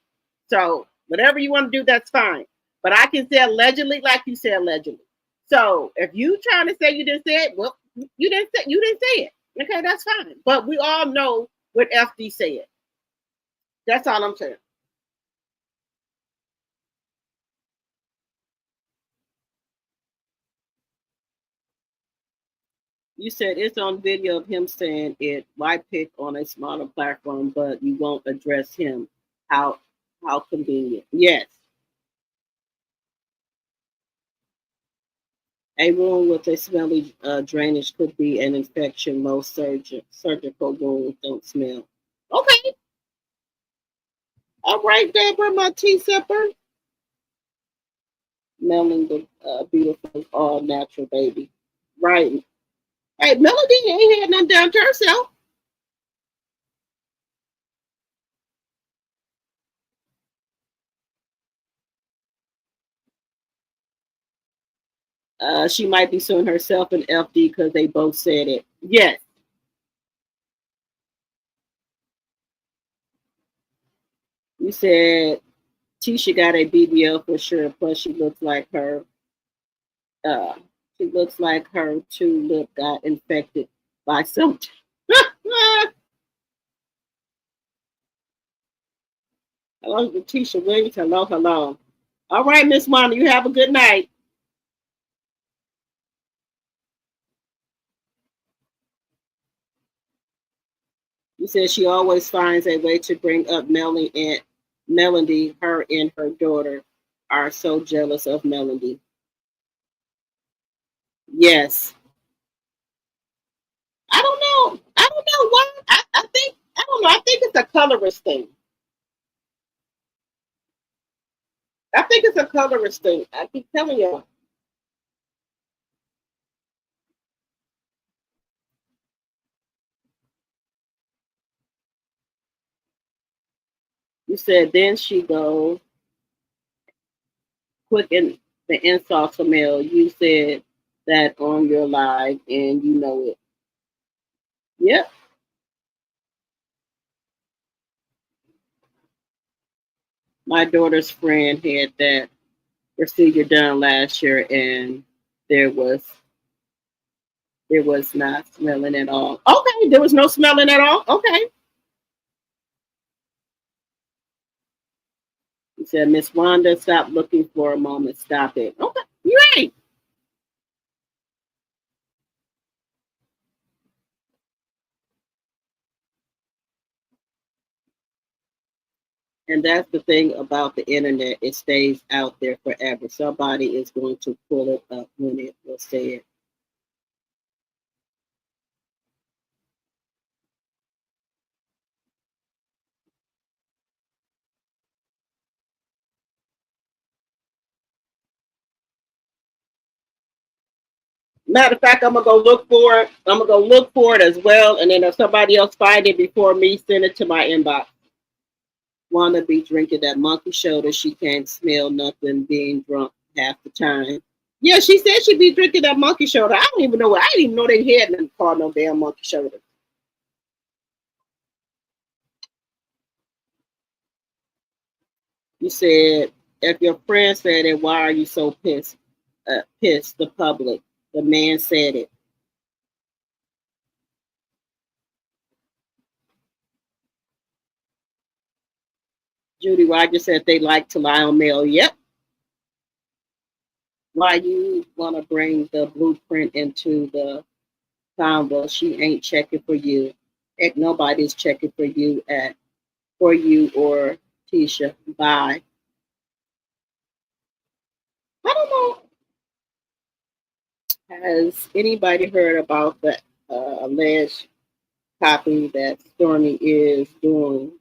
So whatever you want to do, that's fine. But I can say allegedly, like you say allegedly. So if you trying to say you didn't say it, well, you didn't say it. Okay, that's fine. But we all know what FD said. That's all I'm saying. You said it's on video of him saying it. Why pick on a smaller platform, but you won't address him? How how convenient. Yes, a wound with a smelly drainage could be an infection. Most surgical wounds don't smell. Okay, all right, Deborah, my tea sipper. Smelling the beautiful, all natural baby. Right. Hey, Melody ain't had nothing down to herself. She might be suing herself and FD because they both said it. Yes. You said Tisha got a BBL for sure. Plus, she looks like her. Uh, she looks like her two lip got infected by some. Hello, Tisha Williams. Hello, hello. All right, Miss Wanda, you have a good night. You said she always finds a way to bring up Melanie and Melody. Her and her daughter are so jealous of Melody. Yes. I don't know. I don't know why. I think I don't know. I think it's a colorist thing. I think it's a colorist thing. I keep telling you. You said then she goes quick in the insult to Mel. You said that on your live and you know it. Yep. My daughter's friend had that procedure done last year and there was there was not smelling at all. Okay, there was no smelling at all. Okay. He said, Miss Wanda, stop looking for a moment. Stop it. Okay, you're right. And that's the thing about the internet. It stays out there forever. Somebody is going to pull it up when it was said. Matter of fact, I'm gonna go look for it. I'm gonna go look for it as well. And then if somebody else find it before me, send it to my inbox. Wanna be drinking that monkey shoulder. She can't smell nothing being drunk half the time. Yeah, she said she'd be drinking that monkey shoulder. I don't even know. I didn't even know they had nothing called no damn monkey shoulder. You said if your friend said it, why are you so pissed? Pissed the public. The man said it. Judy Rogers said they like to lie on mail. Yep. Why you want to bring the blueprint into the convo? She ain't checking for you. Heck, nobody's checking for you or Tisha. Bye. I don't know. Has anybody heard about the alleged? copy that Stormy is doing,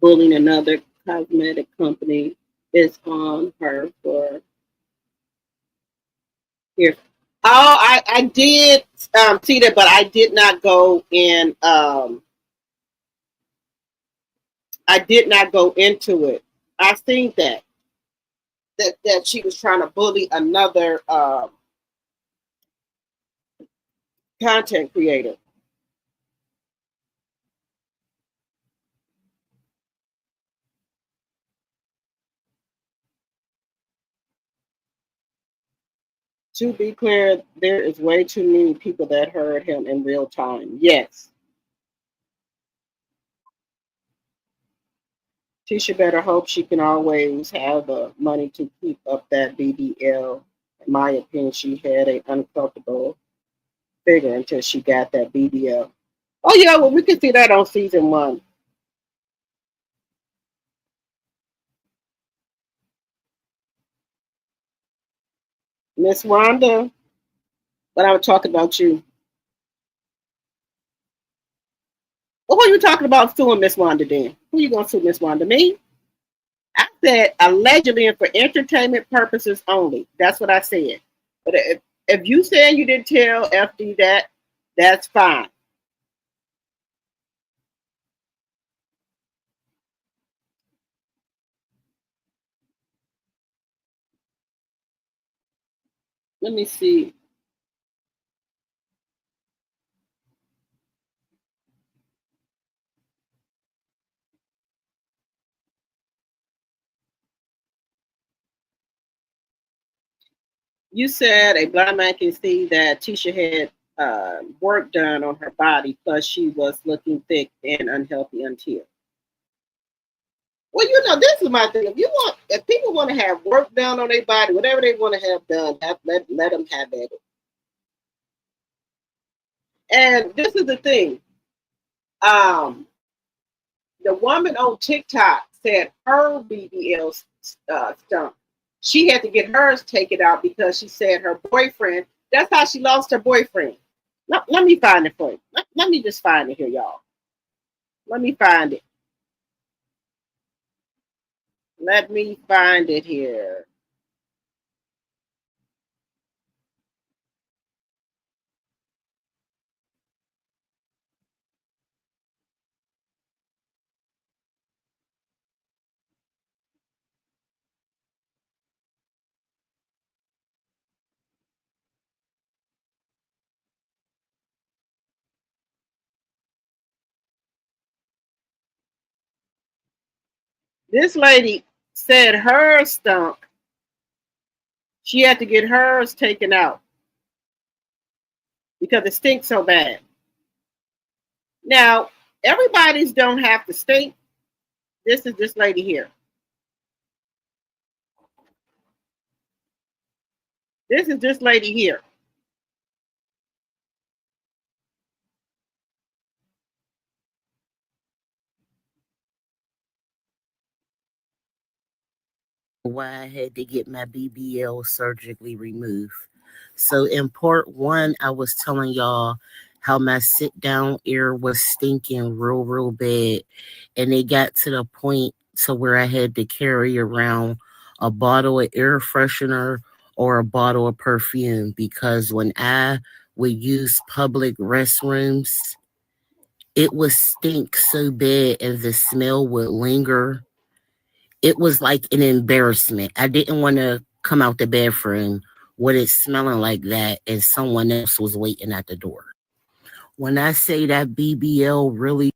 bullying another cosmetic company, is on her for here. Oh, I did see that, but I did not go in. I did not go into it. I think that she was trying to bully another content creator. To be clear, there is way too many people that heard him in real time. Yes. Tisha better hope she can always have the money to keep up that BBL. In my opinion, she had a uncomfortable figure until she got that BBL. Oh yeah, well we can see that on season 1. Miss Wanda, but I was talking about you. Well, who are you talking about suing Miss Wanda then? Who you gonna sue Miss Wanda? Me? I said allegedly and for entertainment purposes only. That's what I said. But if you said you didn't tell FD that, that's fine. Let me see. You said a blind man can see that Tisha had work done on her body, plus she was looking thick and unhealthy until. Well, this is my thing. If people want to have work done on their body, whatever they want to have done, let them have it. And this is the thing. Um, the woman on TikTok said her BBL stunk. She had to get hers taken out because she said her boyfriend. That's how she lost her boyfriend. Let me find it for you. Let me just find it here, y'all. Let me find it. Let me find it here. This lady said her stunk. She had to get hers taken out because it stinks so bad. Now, everybody's don't have to stink. This is this lady here. This is this lady here. Why I had to get my BBL surgically removed. So in part one, I was telling y'all how my sit down ear was stinking real bad. And it got to the point to where I had to carry around a bottle of air freshener or a bottle of perfume because when I would use public restrooms, it would stink so bad and the smell would linger. It was like an embarrassment. I didn't want to come out the bathroom with it smelling like that and someone else was waiting at the door. When I say that BBL really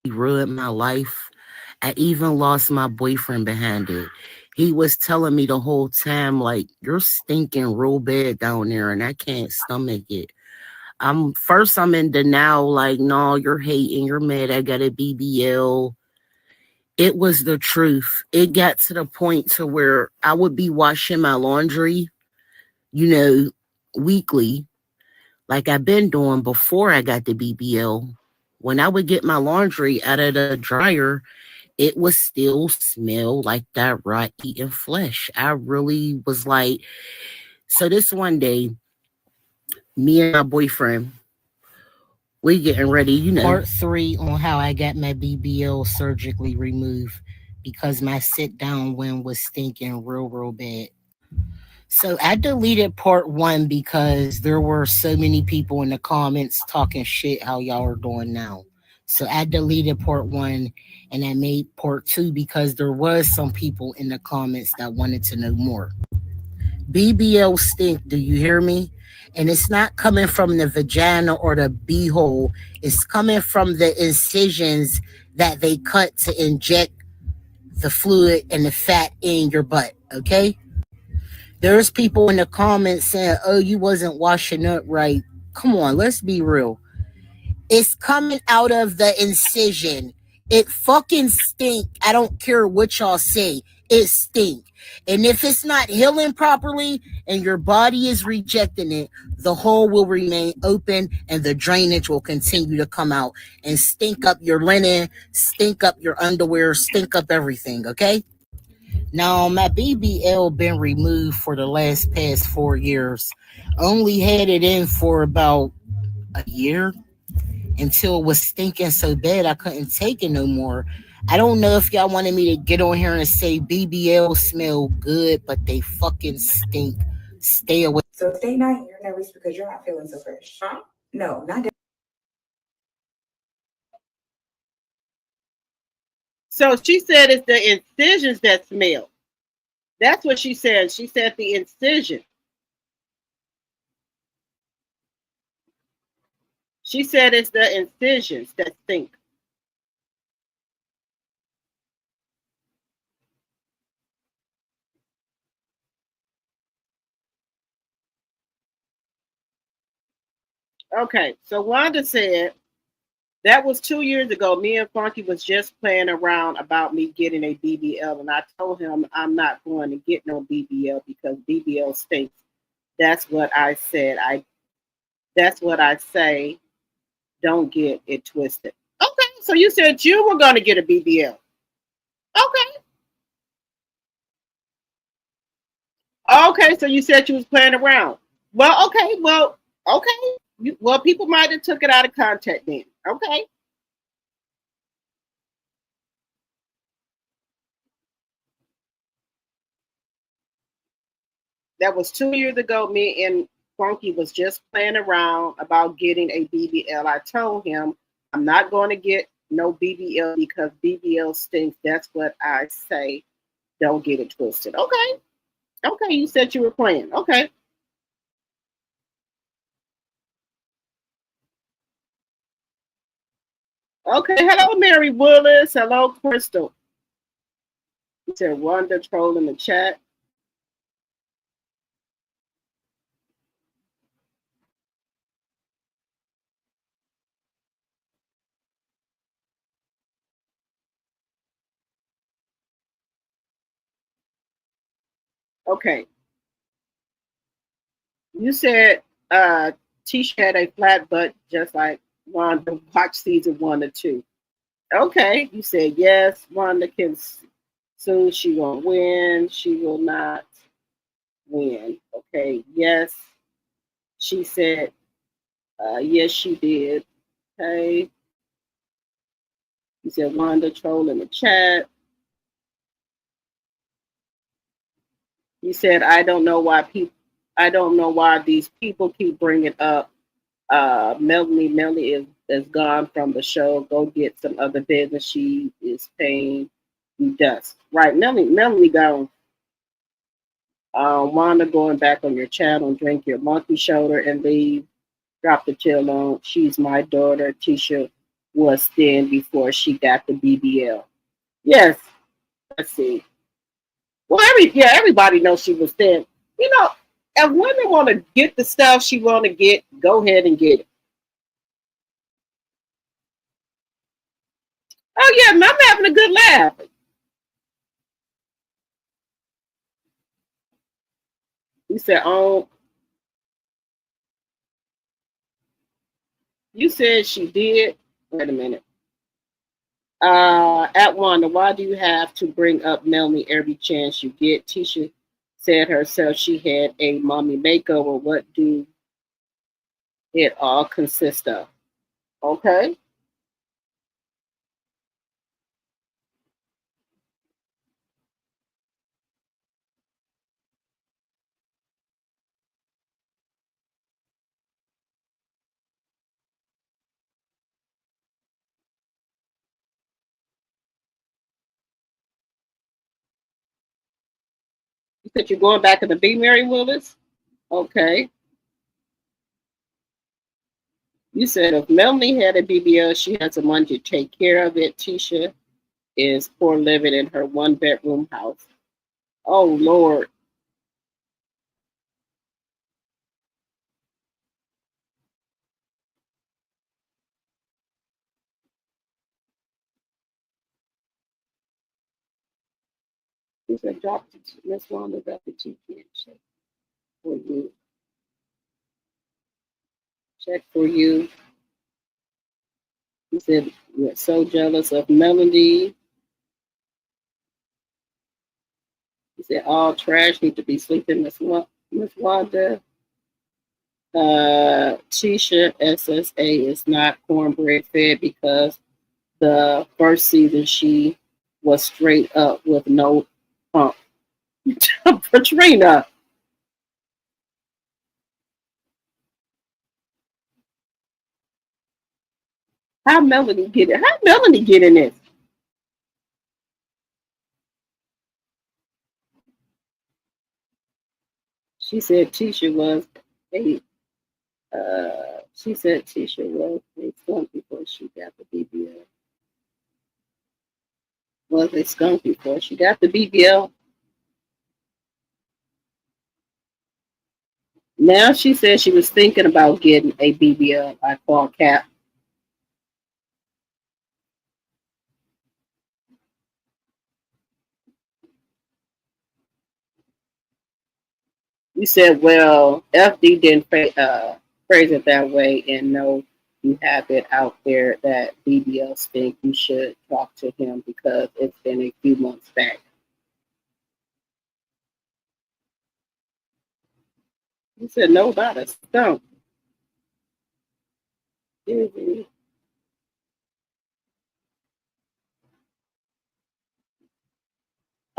ruined my life, I even lost my boyfriend behind it. He was telling me the whole time, like, you're stinking real bad down there and I can't stomach it. I'm in denial, like, no, you're hating, you're mad, I got a BBL. It was the truth. It got to the point to where I would be washing my laundry, you know, weekly, like I've been doing before I got the BBL. When I would get my laundry out of the dryer, it would still smell like that raw eating flesh. I really was like, so this one day, me and my boyfriend, We getting ready, Part 3 on how I got my BBL surgically removed because my sit down one was stinking real bad. So I deleted part 1 because there were so many people in the comments talking shit how y'all are doing now. So I deleted part 1 and I made part 2 because there was some people in the comments that wanted to know more. BBL stink, do you hear me? And it's not coming from the vagina or the beehole. It's coming from the incisions that they cut to inject the fluid and the fat in your butt, okay? There's people in the comments saying, oh, you wasn't washing up right. Come on, let's be real. It's coming out of the incision. It fucking stink. I don't care what y'all say. It stink. And if it's not healing properly and your body is rejecting it, the hole will remain open and the drainage will continue to come out and stink up your linen, stink up your underwear, stink up everything, okay? Now, my BBL been removed for the past 4 years. Only had it in for about a year until it was stinking so bad I couldn't take it no more. I don't know if y'all wanted me to get on here and say BBL smell good, but they fucking stink. Stay away. So if they not hearing at least because you're not feeling so fresh. Huh? No, not that. So she said it's the incisions that smell. That's what she said. She said the incision. She said it's the incisions that stink. Okay, so Wanda said that was 2 years ago. Me and Funky was just playing around about me getting a BBL, and I told him I'm not going to get no BBL because BBL stinks. That's what I said. That's what I say. Don't get it twisted. Okay, so you said you were going to get a BBL. Okay. Okay, so you said you was playing around. Well, okay. Well, people might have took it out of context then. Okay. That was 2 years ago. Me and Funky was just playing around about getting a BBL. I told him I'm not going to get no BBL because BBL stinks. That's what I say. Don't get it twisted. Okay. Okay, you said you were playing. Okay. Okay. Hello, Mary Willis. Hello, Crystal. You said Wanda troll in the chat. Okay. You said Tisha had a flat butt just like Wanda. Watch season 1 or 2. Okay. You said yes. Wanda can soon. She won't win. She will not win. Okay. Yes. She said yes. She did. Okay. You said Wanda troll in the chat. You said I don't know why people. I don't know why these people keep bringing up Melanie is gone from the show. Go get some other business. She is paying you dust. Right, Melanie gone. Wanda going back on your channel, drink your monkey shoulder and leave. Drop the chill on. She's my daughter. Tisha was thin before she got the BBL. Yes. Let's see. Well, everybody knows she was thin. You know, if women want to get the stuff she want to get, go ahead and get it. Oh yeah, I'm having a good laugh. You said, "Oh, you said she did." Wait a minute. At Wanda, why do you have to bring up Melanie every chance you get? Tisha said herself she had a mommy makeover. What do it all consist of? Okay. You said you're going back to be Mary Willis? Okay. You said if Melanie had a BBL, she has someone to take care of it. Tisha is poor living in her 1 bedroom house. Oh Lord. He said drop Miss Wanda got the GP check for you. Check for you. He said we're so jealous of Melanie. He said all trash need to be sleeping, Miss Wanda. Tisha SSA is not cornbread fed because the first season she was straight up with no pump. Katrina, how Melanie get it? How Melanie get in this? She said Tisha was a she said Tisha was a skunk before she got the BBL. Was a skunk before she got the BBL. Now she said she was thinking about getting a BBL. I call Cap. You said, well, FD didn't phrase it that way, and no, you have it out there that BBL stink. You should talk to him because it's been a few months back. You said, no, about a skunk. Mhm.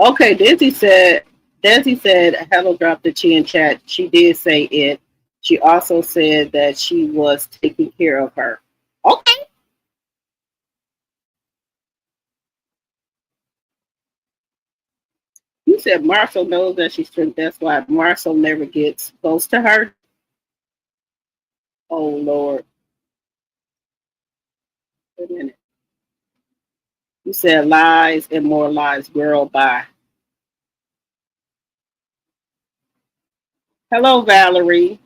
Okay, Desi said, hello, drop the chi in chat. She did say it. She also said that she was taking care of her. Okay. You said Marcel knows that she's strict. That's why Marcel never gets close to her. Oh, Lord. Wait a minute. You said lies and more lies. Girl, bye. Hello, Valerie.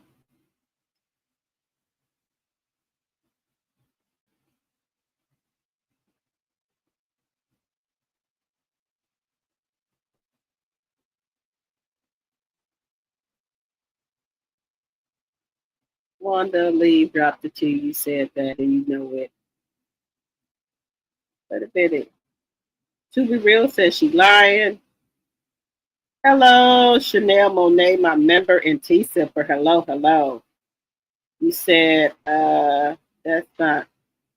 Wanda Lee dropped the two. You said that and you know it. Wait a minute. To be real says she lying. Hello, Chanel Monet, my member and T Sipper. Hello, hello. You said that's not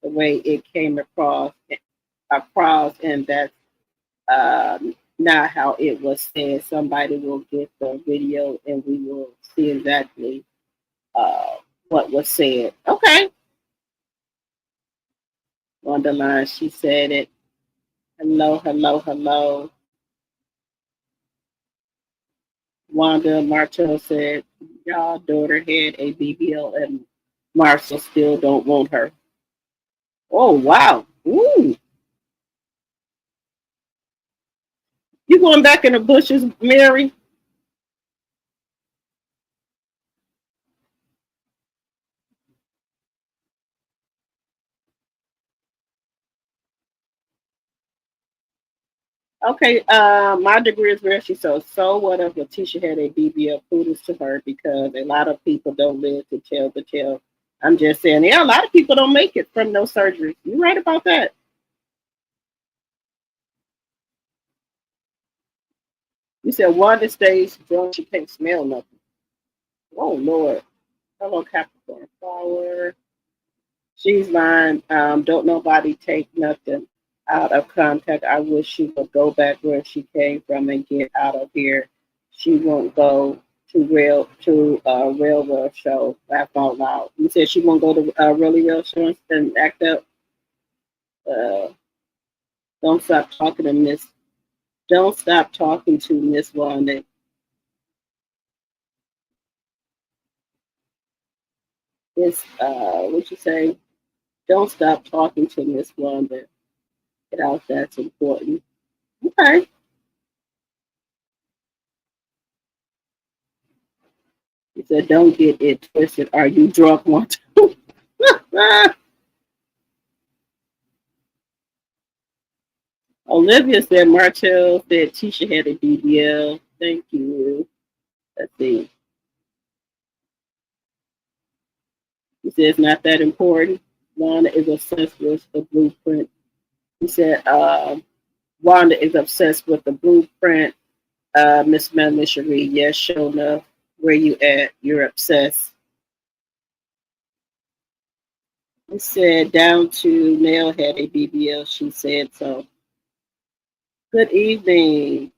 the way it came across, and that's not how it was said. Somebody will get the video and we will see exactly uh, what was said. Okay. On the line, she said it. Hello, hello, hello. Wanda Martel said, y'all daughter had a BBL and Marcel still don't want her. Oh, wow. Ooh. You going back in the bushes, Mary? Okay, my degree is where she so what if Letitia had a BBL? Kudos to her because a lot of people don't live to tell the tale. I'm just saying, yeah, a lot of people don't make it from no surgery. You're right about that. You said Wanda stays drunk, she can't smell nothing. Oh Lord. Hello, Capricorn Flower. She's lying. Don't nobody take nothing out of contact. I wish she would go back where she came from and get out of here. She won't go to railroad show. Laugh out loud. You said she won't go to really real show and act up. Uh, don't stop talking to Miss. Don't stop talking to Miss Wanda. It's what you say? Don't stop talking to Miss Wanda. Get out. That's important. Okay. He said, don't get it twisted. Are you drunk one too? Olivia said, Martell said Tisha had a BBL. Thank you. Let's see. He said, it's not that important. Wanda is obsessed with the blueprint. He said, Wanda is obsessed with the blueprint. Miss Melanie Cherie, yes, sure enough. Where you at? You're obsessed. He said, down to Nell had a BBL. She said so. Good evening.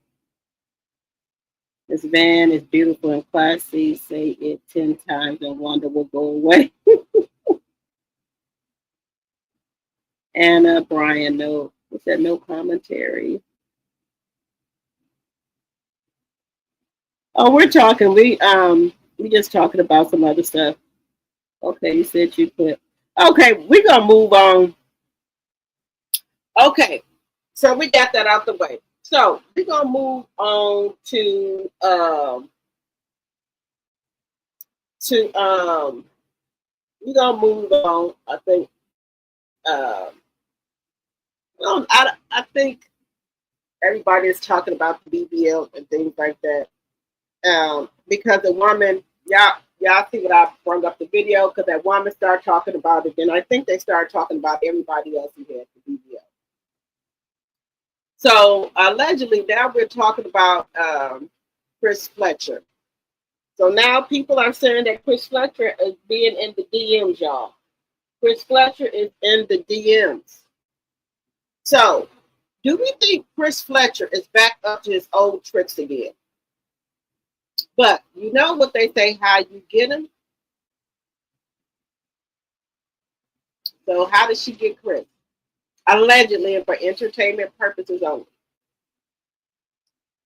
Miss Van is beautiful and classy. Say it 10 times and Wanda will go away. Anna, Brian, no. He said no commentary. Oh, we're talking. We just talking about some other stuff. Okay, you said you put. Okay, we're gonna move on. Okay, so we got that out the way. So we're gonna move on to we're gonna move on. I think I think everybody is talking about the BBL and things like that. Because the woman, y'all see what I brought up the video, because that woman started talking about it, then I think they started talking about everybody else who had the BBL. So allegedly now we're talking about Chris Fletcher. So now people are saying that Chris Fletcher is being in the DMs, y'all. Chris Fletcher is in the DMs. So do we think Chris Fletcher is back up to his old tricks again? But you know what they say, how you get them? So how did she get Chris? Allegedly and for entertainment purposes only.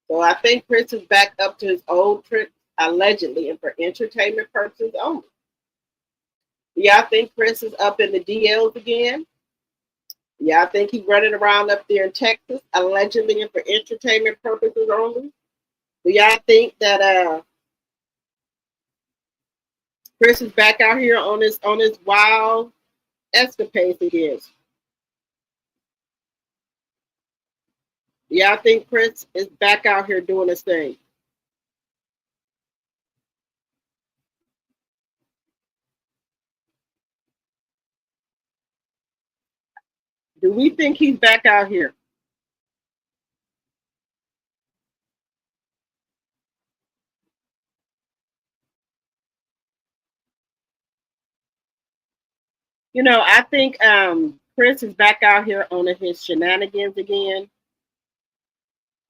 So I think Chris is back up to his old tricks, allegedly and for entertainment purposes only. Yeah, I think Chris is up in the DLs again. Yeah, I think he's running around up there in Texas, allegedly and for entertainment purposes only. Do y'all think that Chris is back out here on his wild escapades again? Yeah, I think Chris is back out here doing his thing. Do we think he's back out here? You know, I think Chris is back out here on his shenanigans again.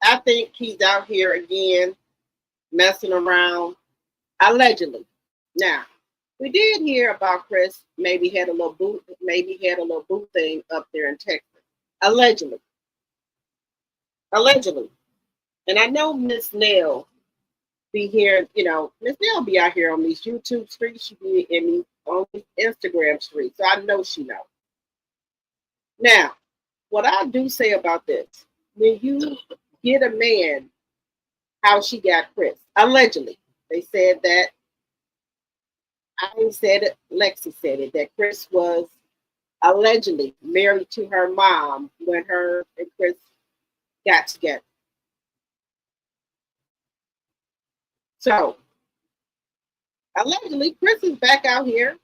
I think he's out here again messing around, allegedly. Now, we did hear about Chris maybe had a little boot thing up there in Texas. Allegedly. Allegedly. And I know Miss Nell be here, Miss Nell be out here on these YouTube streets, she be in these on these Instagram streets. So I know she knows. Now, what I do say about this, when you get a man, how she got Chris, allegedly, they said that, I ain't said it, Lexi said it, that Chris was allegedly married to her mom when her and Chris got together. So, allegedly, Chris is back out here,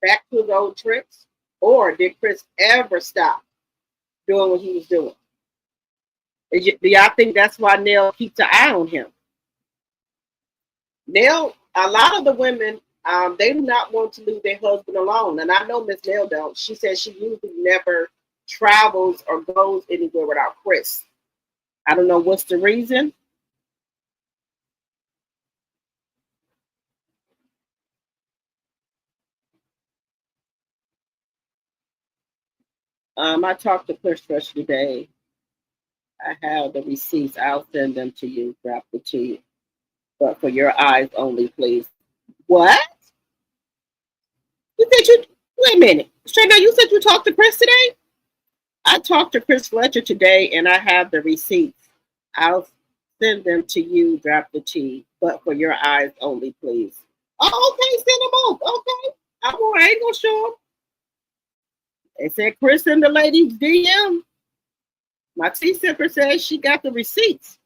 back to his old tricks. Or did Chris ever stop doing what he was doing? Do y'all think that's why Nell keeps an eye on him? Nell, a lot of the women They do not want to leave their husband alone. And I know Miss Nell don't. She says she usually never travels or goes anywhere without Chris. I don't know what's the reason. I talked to Chris Fresh today. I have the receipts. I'll send them to you. Drop the T. But for your eyes only, please. What? You said you wait a minute. Straight now, you said you talked to Chris today? I talked to Chris Fletcher today and I have the receipts. I'll send them to you, drop the T. But for your eyes only, please. Oh, okay, send them off. Okay. I ain't gonna show them. They said Chris and the lady's DM. My T sipper says she got the receipts.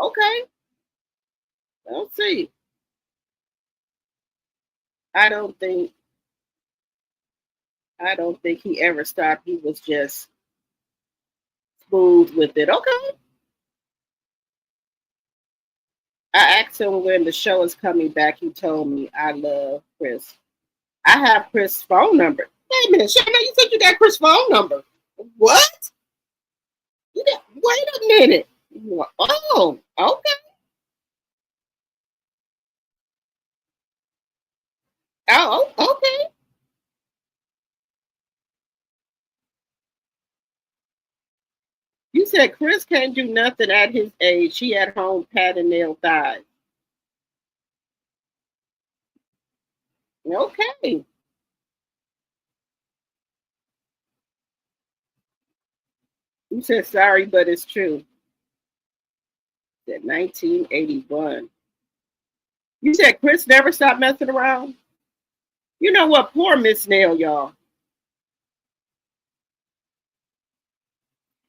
Okay. Let's see. I don't think he ever stopped. He was just smooth with it. Okay. I asked him when the show is coming back. He told me I love Chris. I have Chris' phone number. Wait a minute, Shana, you said you got Chris' phone number. What? Wait a minute. Oh, okay. Oh, okay. You said Chris can't do nothing at his age. He at home patting nail thighs. Okay. You said sorry, but it's true. That 1981. You said Chris never stopped messing around? You know what? Poor Miss Nail, y'all.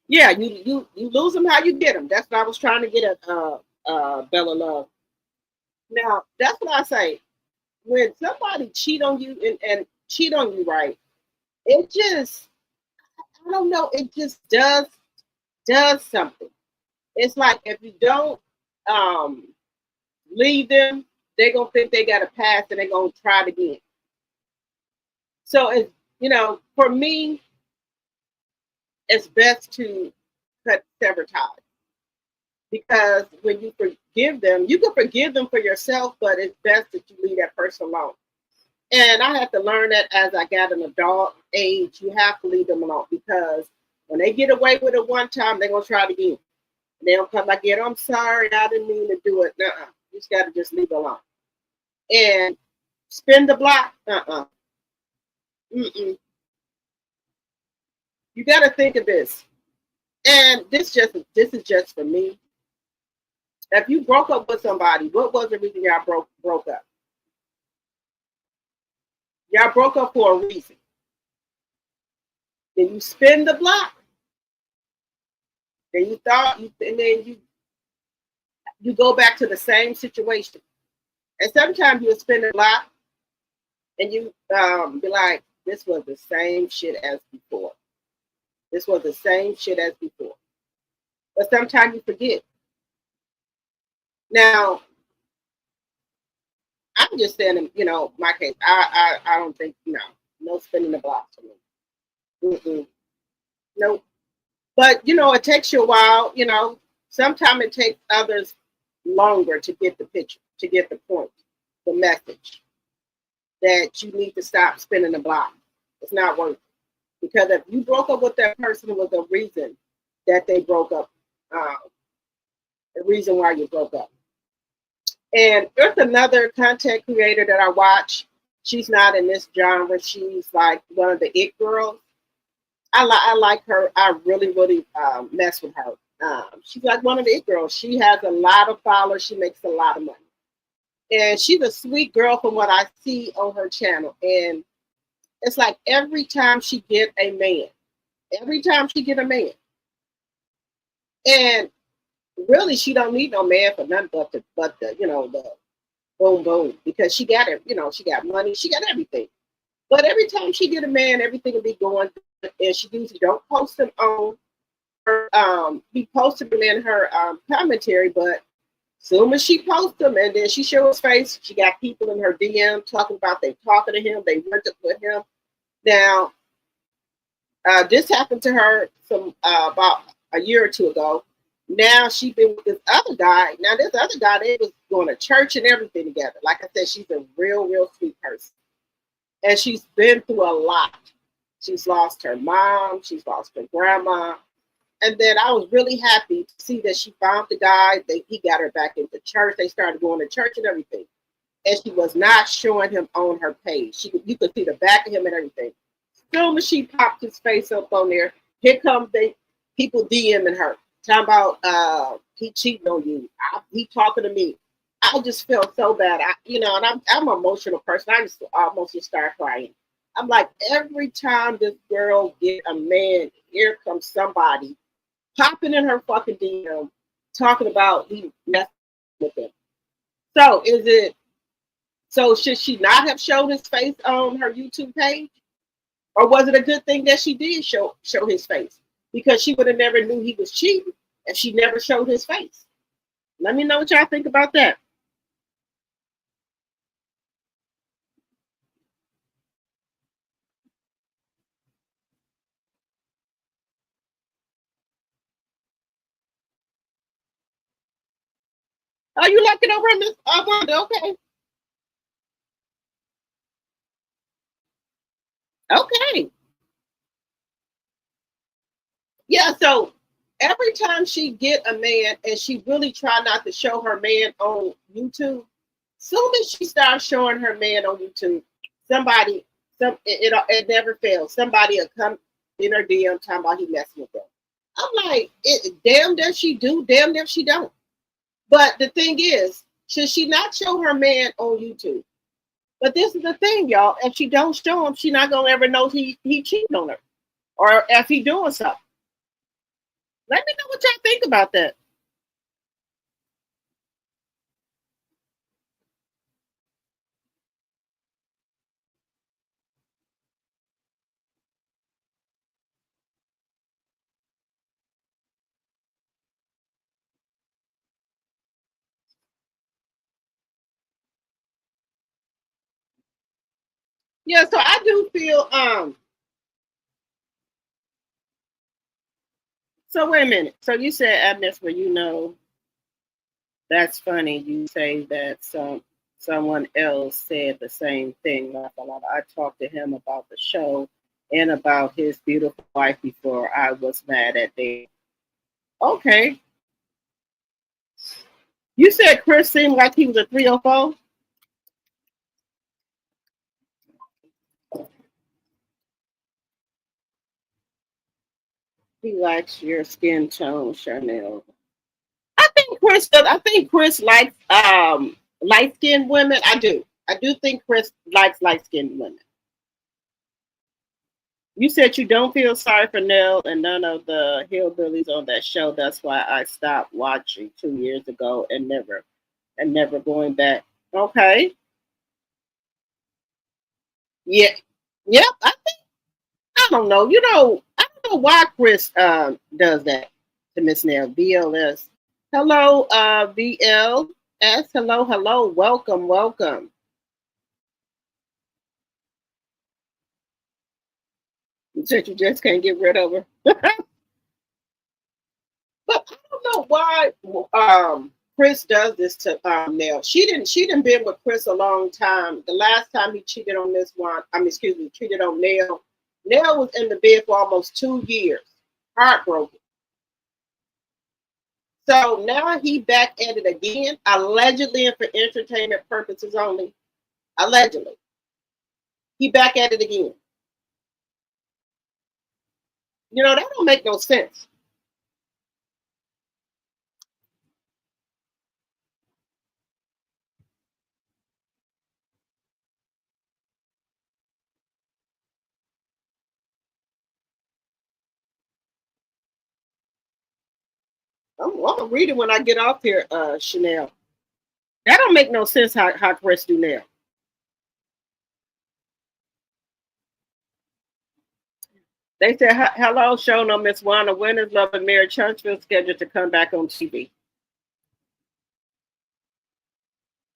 Yeah, you lose them how you get them. That's what I was trying to get at Bella Love. Now, that's what I say. When somebody cheat on you and cheat on you right, it just I don't know, it just does something. It's like if you don't um leave them, they're gonna think they got a pass and they're gonna try it again. So it's for me, it's best to cut sever ties because when you forgive them, you can forgive them for yourself, but it's best that you leave that person alone. And I had to learn that as I got an adult age. You have to leave them alone because when they get away with it one time, they're gonna try it again. And they don't come back again. I'm sorry, I didn't mean to do it. Nuh-uh. You just got to just leave it alone. And spin the block. Mm-mm. You got to think of this. And this is just for me. If you broke up with somebody, what was the reason y'all broke up? Y'all broke up for a reason. Then you spin the block. Then you go back to the same situation. And sometimes you'll spin the block and you be like, this was the same shit as before. This was the same shit as before. But sometimes you forget. Now, I'm just saying, my case, I don't think, no spinning the block for me. Mm-mm. Nope. But, it takes you a while, sometimes it takes others longer to get the picture, to get the point, the message that you need to stop spinning the block. It's not worth it. Because if you broke up with that person, it was a reason that they broke up, the reason why you broke up. And there's another content creator that I watch. She's not in this genre. She's like one of the it girls. I like her. I really mess with her. She's like one of the it girls. She has a lot of followers. She makes a lot of money. And she's a sweet girl from what I see on her channel. And it's like every time she get a man, and really she don't need no man for nothing but the the boom boom because she got it, she got money, she got everything. But every time she get a man, everything will be going, and she usually don't post them on he posted them in her commentary, but soon as she posts them and then she shows his face, she got people in her DM talking about they talking to him, they went to put him. Now, this happened to her some about a year or two ago. Now she's been with this other guy. Now this other guy, they was going to church and everything together. Like I said, she's a real, real sweet person. And she's been through a lot. She's lost her mom. She's lost her grandma. And then I was really happy to see that she found the guy. He got her back into church. They started going to church and everything. And she was not showing him on her page. You could see the back of him and everything. Soon as she popped his face up on there, here comes people DMing her, talking about he cheating on you. He talking to me. I just felt so bad. And I'm an emotional person. I just almost just start crying. I'm like, every time this girl get a man, here comes somebody popping in her fucking DM talking about he messing with him. So should she not have showed his face on her YouTube page? Or was it a good thing that she did show his face? Because she would have never knew he was cheating if she never showed his face. Let me know what y'all think about that. Are you looking over in this? Okay. Okay. Yeah, so every time she get a man and she really try not to show her man on YouTube, soon as she starts showing her man on YouTube, it never fails. Somebody will come in her DM talking about he messing with them. I'm like, damn if she do, damn if she don't. But the thing is, should she not show her man on YouTube? But this is the thing, y'all. If she don't show him, she not gonna ever know he cheating on her, or if he doing something. Let me know what y'all think about that. Yeah, so I do feel so wait a minute. So you said Abner, where that's funny. You say that someone else said the same thing. I talked to him about the show and about his beautiful wife before I was mad at them. Okay. You said Chris seemed like he was a 304? He likes your skin tone, Chanel. I think Chris likes light skinned women. I do. I do think Chris likes light skinned women. You said you don't feel sorry for Nell and none of the hillbillies on that show. That's why I stopped watching 2 years ago and never going back. Okay. Yeah. Yep. I don't know. I don't know why Chris does that to Miss Nell. BLS. Hello, BLS. Hello. Welcome. You said you just can't get rid of her. But I don't know why Chris does this to Nell. She didn't been with Chris a long time. The last time he cheated on this one, cheated on Nell. Nell was in the bed for almost 2 years, heartbroken. So now he back at it again, allegedly and for entertainment purposes only. Allegedly, he back at it again. That don't make no sense. I'm gonna read it when I get off here, Chanel. That don't make no sense how Chris do now. They said, hello, show no Miss Wanda. When is Love and Marriage Huntsville scheduled to come back on TV?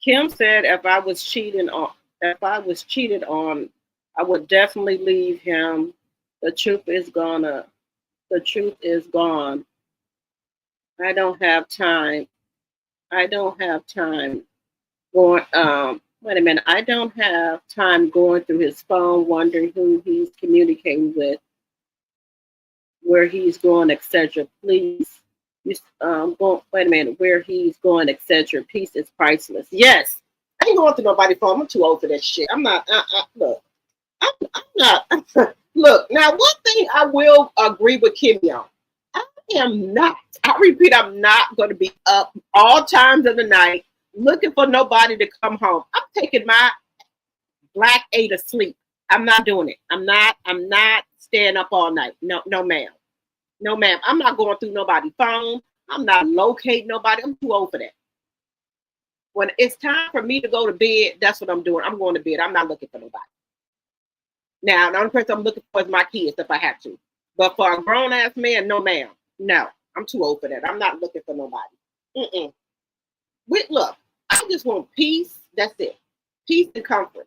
Kim said if I was cheated on, I would definitely leave him. The truth is gone. I don't have time. Going wait a minute. I don't have time going through his phone, wondering who he's communicating with, where he's going, etc. Please, wait a minute, where he's going, etc. Peace is priceless. Yes, I ain't going through nobody's phone. I'm too old for that shit. I'm not. Look, I'm not. Look, now one thing I will agree with Kimmy on. I am not. I repeat, I'm not going to be up all times of the night looking for nobody to come home. I'm taking my black 8 to sleep. I'm not doing it. I'm not staying up all night. No, ma'am. No, ma'am. I'm not going through nobody's phone. I'm not locating nobody. I'm too old for that. When it's time for me to go to bed, that's what I'm doing. I'm going to bed. I'm not looking for nobody. Now, the only person I'm looking for is my kids if I have to. But for a grown-ass man, no, ma'am. No, I'm too old for that. I'm not looking for nobody. Look, I just want peace. That's it. Peace and comfort.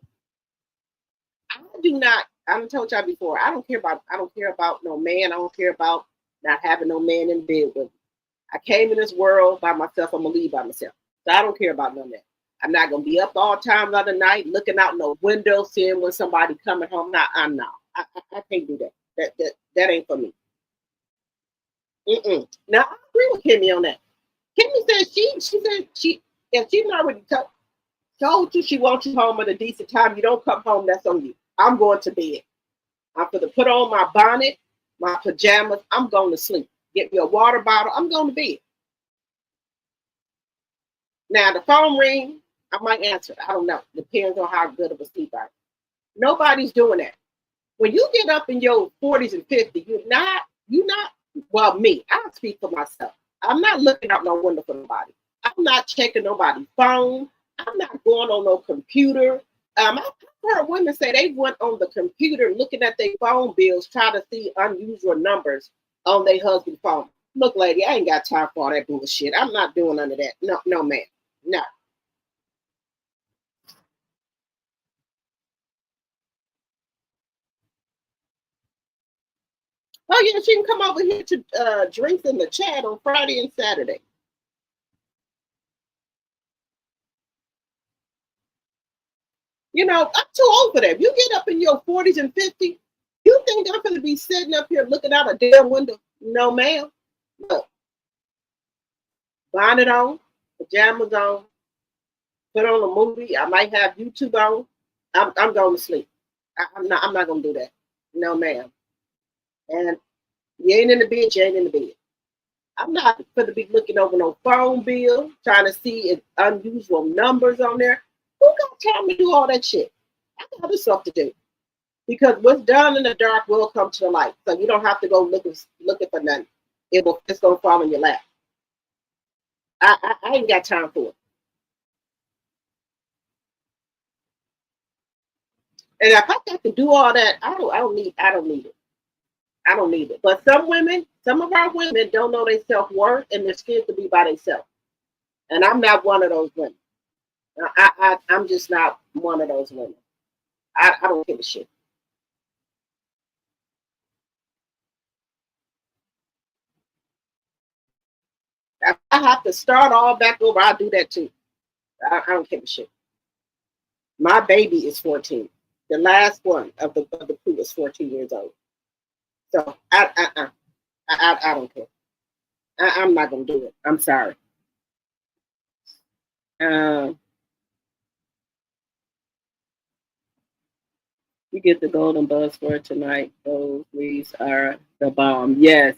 I told y'all before, I don't care about no man. I don't care about not having no man in bed with me. I came in this world by myself. I'm going to leave by myself. So I don't care about none of that. I'm not going to be up all times of the night, looking out no window, seeing when somebody coming home. I'm not. I can't do that. That ain't for me. Now, I agree with Kimmy on that. Kimmy said if she's already told you she wants you home at a decent time, you don't come home, that's on you. I'm going to bed. I'm going to put on my bonnet, my pajamas. I'm going to sleep. Get me a water bottle. I'm going to bed. Now, the phone ring, I might answer. I don't know. Depends on how good of a sleep I am. Nobody's doing that. When you get up in your 40s and 50s, you're not, well, me, I'll speak for myself. I'm not looking out no window for nobody. I'm not checking nobody's phone. I'm not going on no computer. I've heard women say they went on the computer looking at their phone bills, trying to see unusual numbers on their husband's phone. Look, lady, I ain't got time for all that bullshit. I'm not doing none of that. No, ma'am. No. Oh, yeah, she can come over here to drinks in the chat on Friday and Saturday. You know, I'm too old for that. You get up in your 40s and 50s, you think I'm going to be sitting up here looking out a damn window? No, ma'am. Look. Bonnet on, pajamas on, put on a movie. I might have YouTube on. I'm going to sleep. I'm not going to do that. No, ma'am. And you ain't in the bed, you ain't in the bed. I'm not going to be looking over no phone bill, trying to see if unusual numbers on there. Who got time to do all that shit? I got other stuff to do. Because what's done in the dark will come to the light. So you don't have to go looking for nothing. It's going to fall in your lap. I ain't got time for it. And if I got to do all that, I don't need it. I don't need it. But some of our women don't know their self-worth and they're scared to be by themselves. And I'm not one of those women. I'm just not one of those women. I don't give a shit. If I have to start all back over, I'll do that too. I don't give a shit. My baby is 14. The last one of the crew is 14 years old. So I don't care. I'm not gonna do it. I'm sorry. You get the golden buzz for tonight. Those leaves are the bomb. Yes.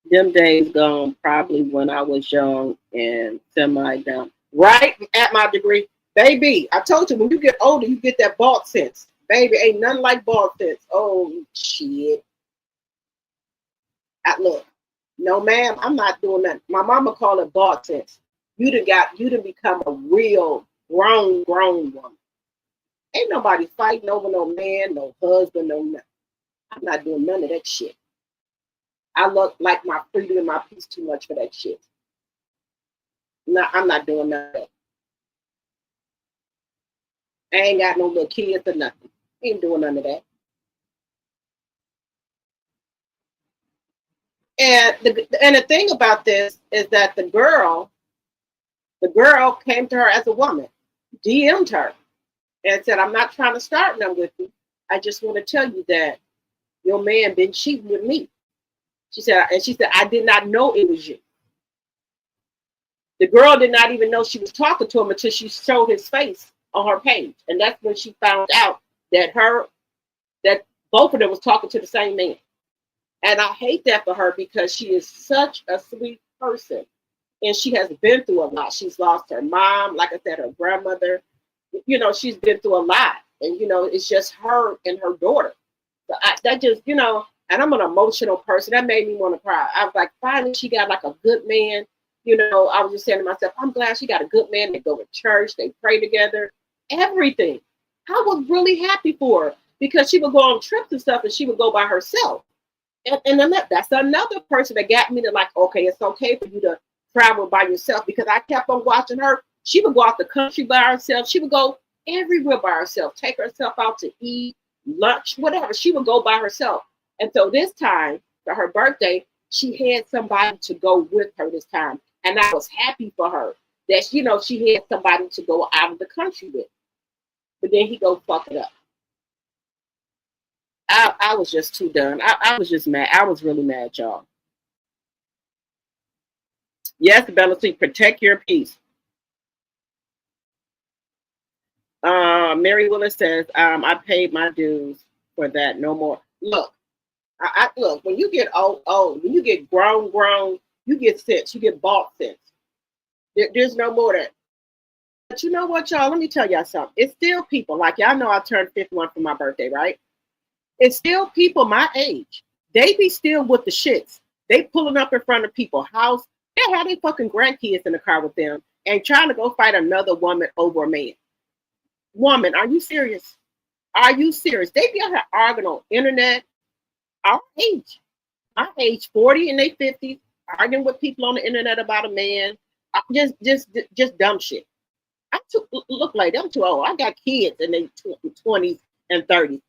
Them days gone probably when I was young and semi-down. Right at my degree. Baby, I told you, when you get older, you get that bald sense. Baby, ain't nothing like bald sense. Oh, shit. Look, no, ma'am, I'm not doing that. My mama call it bald sense. You done become a real grown woman. Ain't nobody fighting over no man, no husband, no nothing. I'm not doing none of that shit. I look like my freedom and my peace too much for that shit. No, I'm not doing none of that. I ain't got no little kids or nothing. Ain't doing none of that. And the thing about this is that the girl came to her as a woman, DM'd her, and said, "I'm not trying to start none with you. I just want to tell you that your man been cheating with me." She said, "I did not know it was you." The girl did not even know she was talking to him until she showed his face on her page, and that's when she found out that both of them was talking to the same man. And I hate that for her because she is such a sweet person. And she has been through a lot. She's lost her mom, like I said, her grandmother. You know, she's been through a lot. And, you know, it's just her and her daughter. So that just, you know, and I'm an emotional person. That made me want to cry. I was like, finally, she got like a good man. You know, I was just saying to myself, I'm glad she got a good man. They go to church. They pray together. Everything. I was really happy for her because she would go on trips and stuff and she would go by herself. And then that's another person that got me to like, okay, it's okay for you to travel by yourself, because I kept on watching her. She would go out the country by herself. She would go everywhere by herself, take herself out to eat, lunch, whatever. She would go by herself. And so this time for her birthday, she had somebody to go with her this time. And I was happy for her that, you know, she had somebody to go out of the country with. But then he go fuck it up. I was just too done. I was just mad. I was really mad, y'all. Yes, Bella C, protect your peace. Mary Willis says, I paid my dues for that. No more. Look, look, when you get old, when you get grown, you get sense. You get bought sense. There's no more that. But you know what, y'all? Let me tell y'all something. It's still people, like y'all know I turned 51 for my birthday, right? It's still people my age. They be still with the shits. They pulling up in front of people's house. They have their fucking grandkids in the car with them and trying to go fight another woman over a man. Woman, are you serious? Are you serious? They be out here arguing on internet. Our age, 40 and they 50s, arguing with people on the internet about a man. Just dumb shit. Look like I'm too old. I got kids in their 20s and 30s.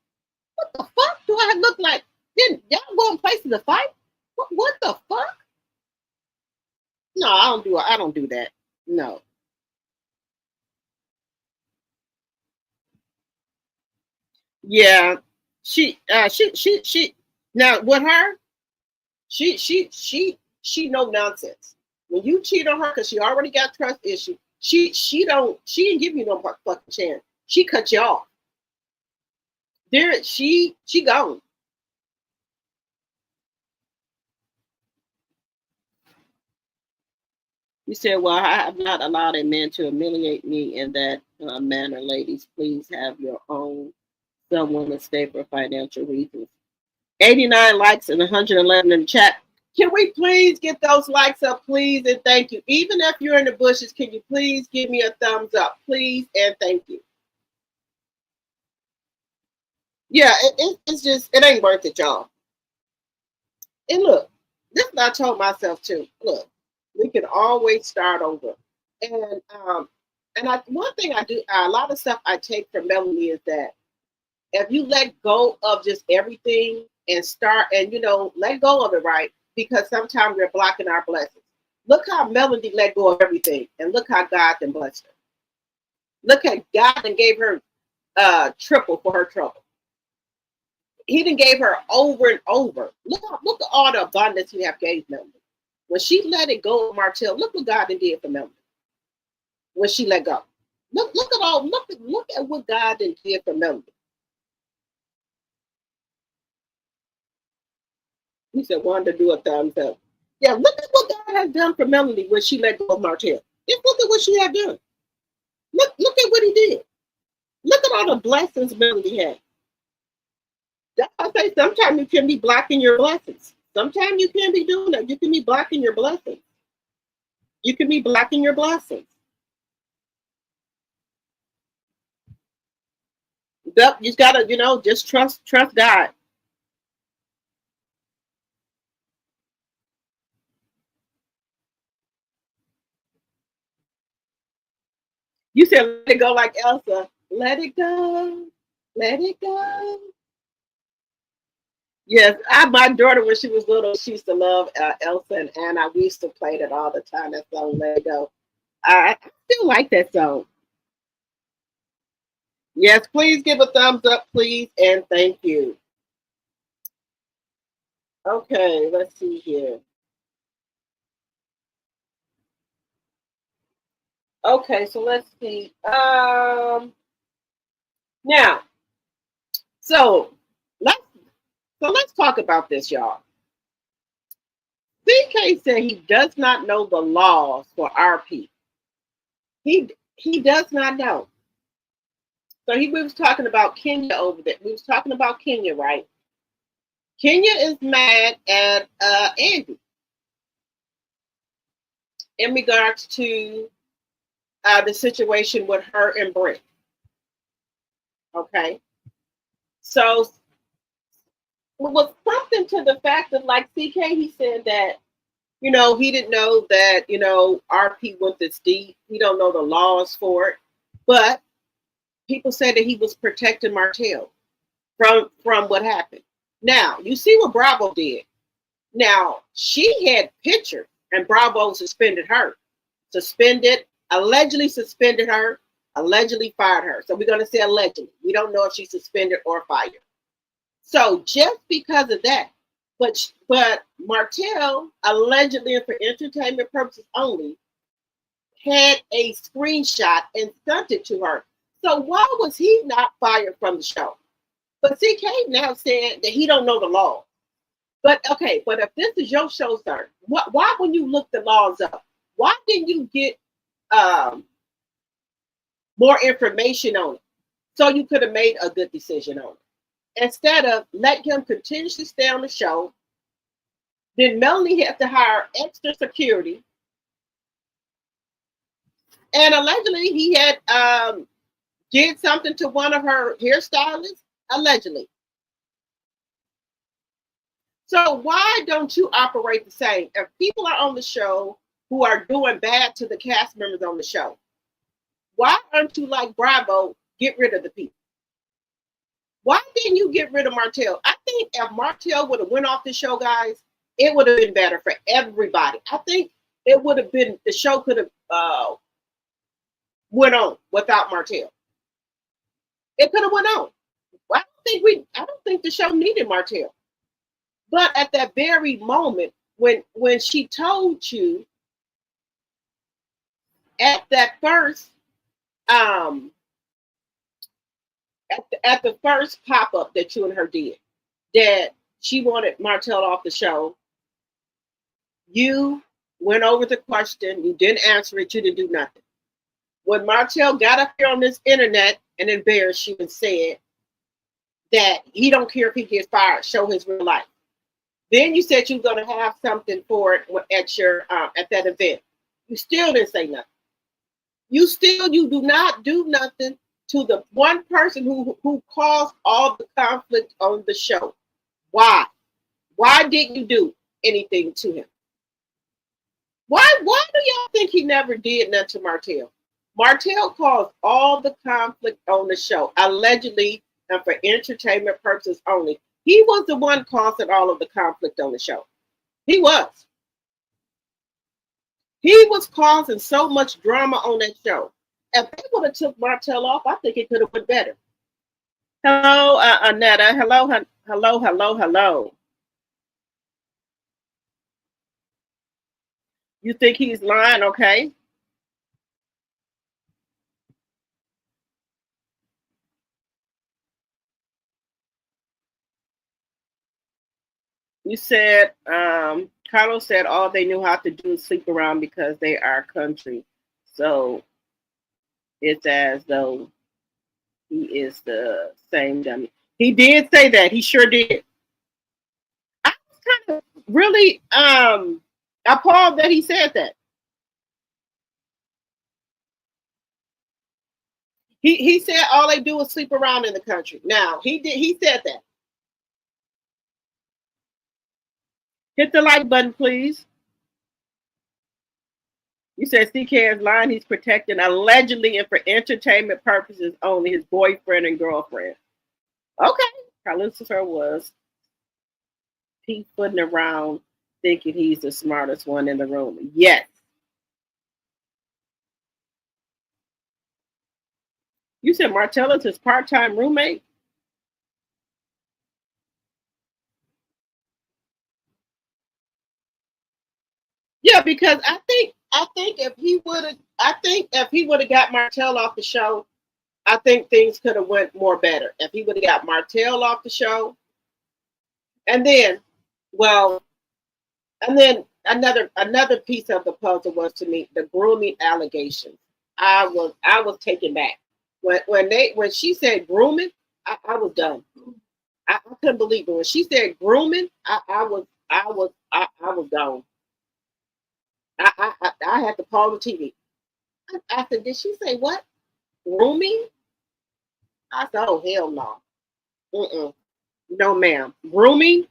What the fuck do I look like? Then y'all going places to fight? What the fuck? No, I don't do that. No. Yeah. She now with her, she no nonsense. When you cheat on her because she already got trust issues, she didn't give you no fucking chance. She cut you off. There she gone. You said, well, I have not allowed a man to humiliate me in that manner. Ladies, please have your own someone to stay for financial reasons. 89 likes and 111 in the chat. Can we please get those likes up, please, and thank you. Even if you're in the bushes, can you please give me a thumbs up, please, and thank you. Yeah, it's just, it ain't worth it, y'all. And look, this is what I told myself too. Look, we can always start over. And one thing I do, a lot of stuff I take from Melanie is that if you let go of just everything and start and, you know, let go of it, right? Because sometimes we're blocking our blessings. Look how Melody let go of everything, and look how God then blessed her. Look at God and gave her triple for her trouble. He then gave her over and over. Look at all the abundance he have gave Melody. When she let it go of Martell, look what God did for Melody. When she let go. Look at what God did for Melody. He said, Wanda, do a thumbs up. Yeah, look at what God has done for Melody when she let go of Martell. Just look at what she had done. Look at what he did. Look at all the blessings Melody had. That's why I say sometimes you can be blocking your blessings. Sometimes you can be doing that. You can be blocking your blessings. You can be blocking your blessings. You gotta, just trust God. You said let it go like Elsa. Let it go. Let it go. Yes, my daughter, when she was little, she used to love Elsa and Anna. We used to play that all the time. That song, Let It Go. I still like that song. Yes, please give a thumbs up, please, and thank you. Okay, let's see here. Okay, so let's see. Now, so let's let's talk about this, y'all. CK said he does not know the laws for RP. He does not know. So we was talking about Kenya over there. We was talking about Kenya, right? Kenya is mad at Andy in regards to the situation with her and Brent. Okay, so it was something to the fact that, like CK, he said that he didn't know that RP went this deep. He don't know the laws for it, but people said that he was protecting Martell from what happened. Now you see what Bravo did. Now she had pictures, and Bravo allegedly suspended her, allegedly fired her. So we're going to say allegedly. We don't know if she's suspended or fired. So just because of that, but Martell allegedly and for entertainment purposes only had a screenshot and sent it to her. So why was he not fired from the show? But CK now said that he don't know the law. But okay, but if this is your show, sir, why when you look the laws up, why didn't you get more information on it so you could have made a good decision on it instead of let him continuously stay on the show? Then Melanie had to hire extra security, and allegedly he had did something to one of her hairstylists, allegedly. So why don't you operate the same? If people are on the show who are doing bad to the cast members on the show, why aren't you like Bravo, get rid of the people? Why didn't you get rid of Martell? I think if Martell would have went off the show, guys, it would have been better for everybody. I think it would have been, the show could have went on without Martell. It could have went on. I don't think the show needed Martell. But at that very moment, when she told you at that first at the first pop-up that you and her did, that she wanted Martell off the show, you went over the question, you didn't answer it, you didn't do nothing. When Martell got up here on this internet and embarrassed you and said that he don't care if he gets fired, show his real life. Then you said you were going to have something for it at your at that event. You still didn't say nothing. You do not do nothing to the one person who caused all the conflict on the show. Why? Why didn't you do anything to him? Why do y'all think he never did nothing to Martell? Martell caused all the conflict on the show, allegedly and for entertainment purposes only. He was the one causing all of the conflict on the show. He was. He was causing so much drama on that show. If they would have took Martell off, I think it could have been better. Hello, Annetta. Hello. You think he's lying? Okay. You said, Carlos said all they knew how to do is sleep around because they are country. So it's as though he is the same dummy. He did say that. He sure did. I was kind of really appalled that he said that. He said all they do is sleep around in the country. Now, he said that. Hit the like button, please. You said CK is lying. He's protecting allegedly and for entertainment purposes only his boyfriend and girlfriend. Okay. Lucifer was footing around thinking he's the smartest one in the room. Yes. You said Martella's his part-time roommate? Yeah, because I think if he would have got Martell off the show, I think things could have went more better. If he would have got Martell off the show, and then another piece of the puzzle was to me the grooming allegations. I was taken back when she said grooming. I was done. I couldn't believe it when she said grooming. I was gone. I had to pause the TV. I said, did she say what? Grooming? I said, oh hell no. No ma'am. Grooming?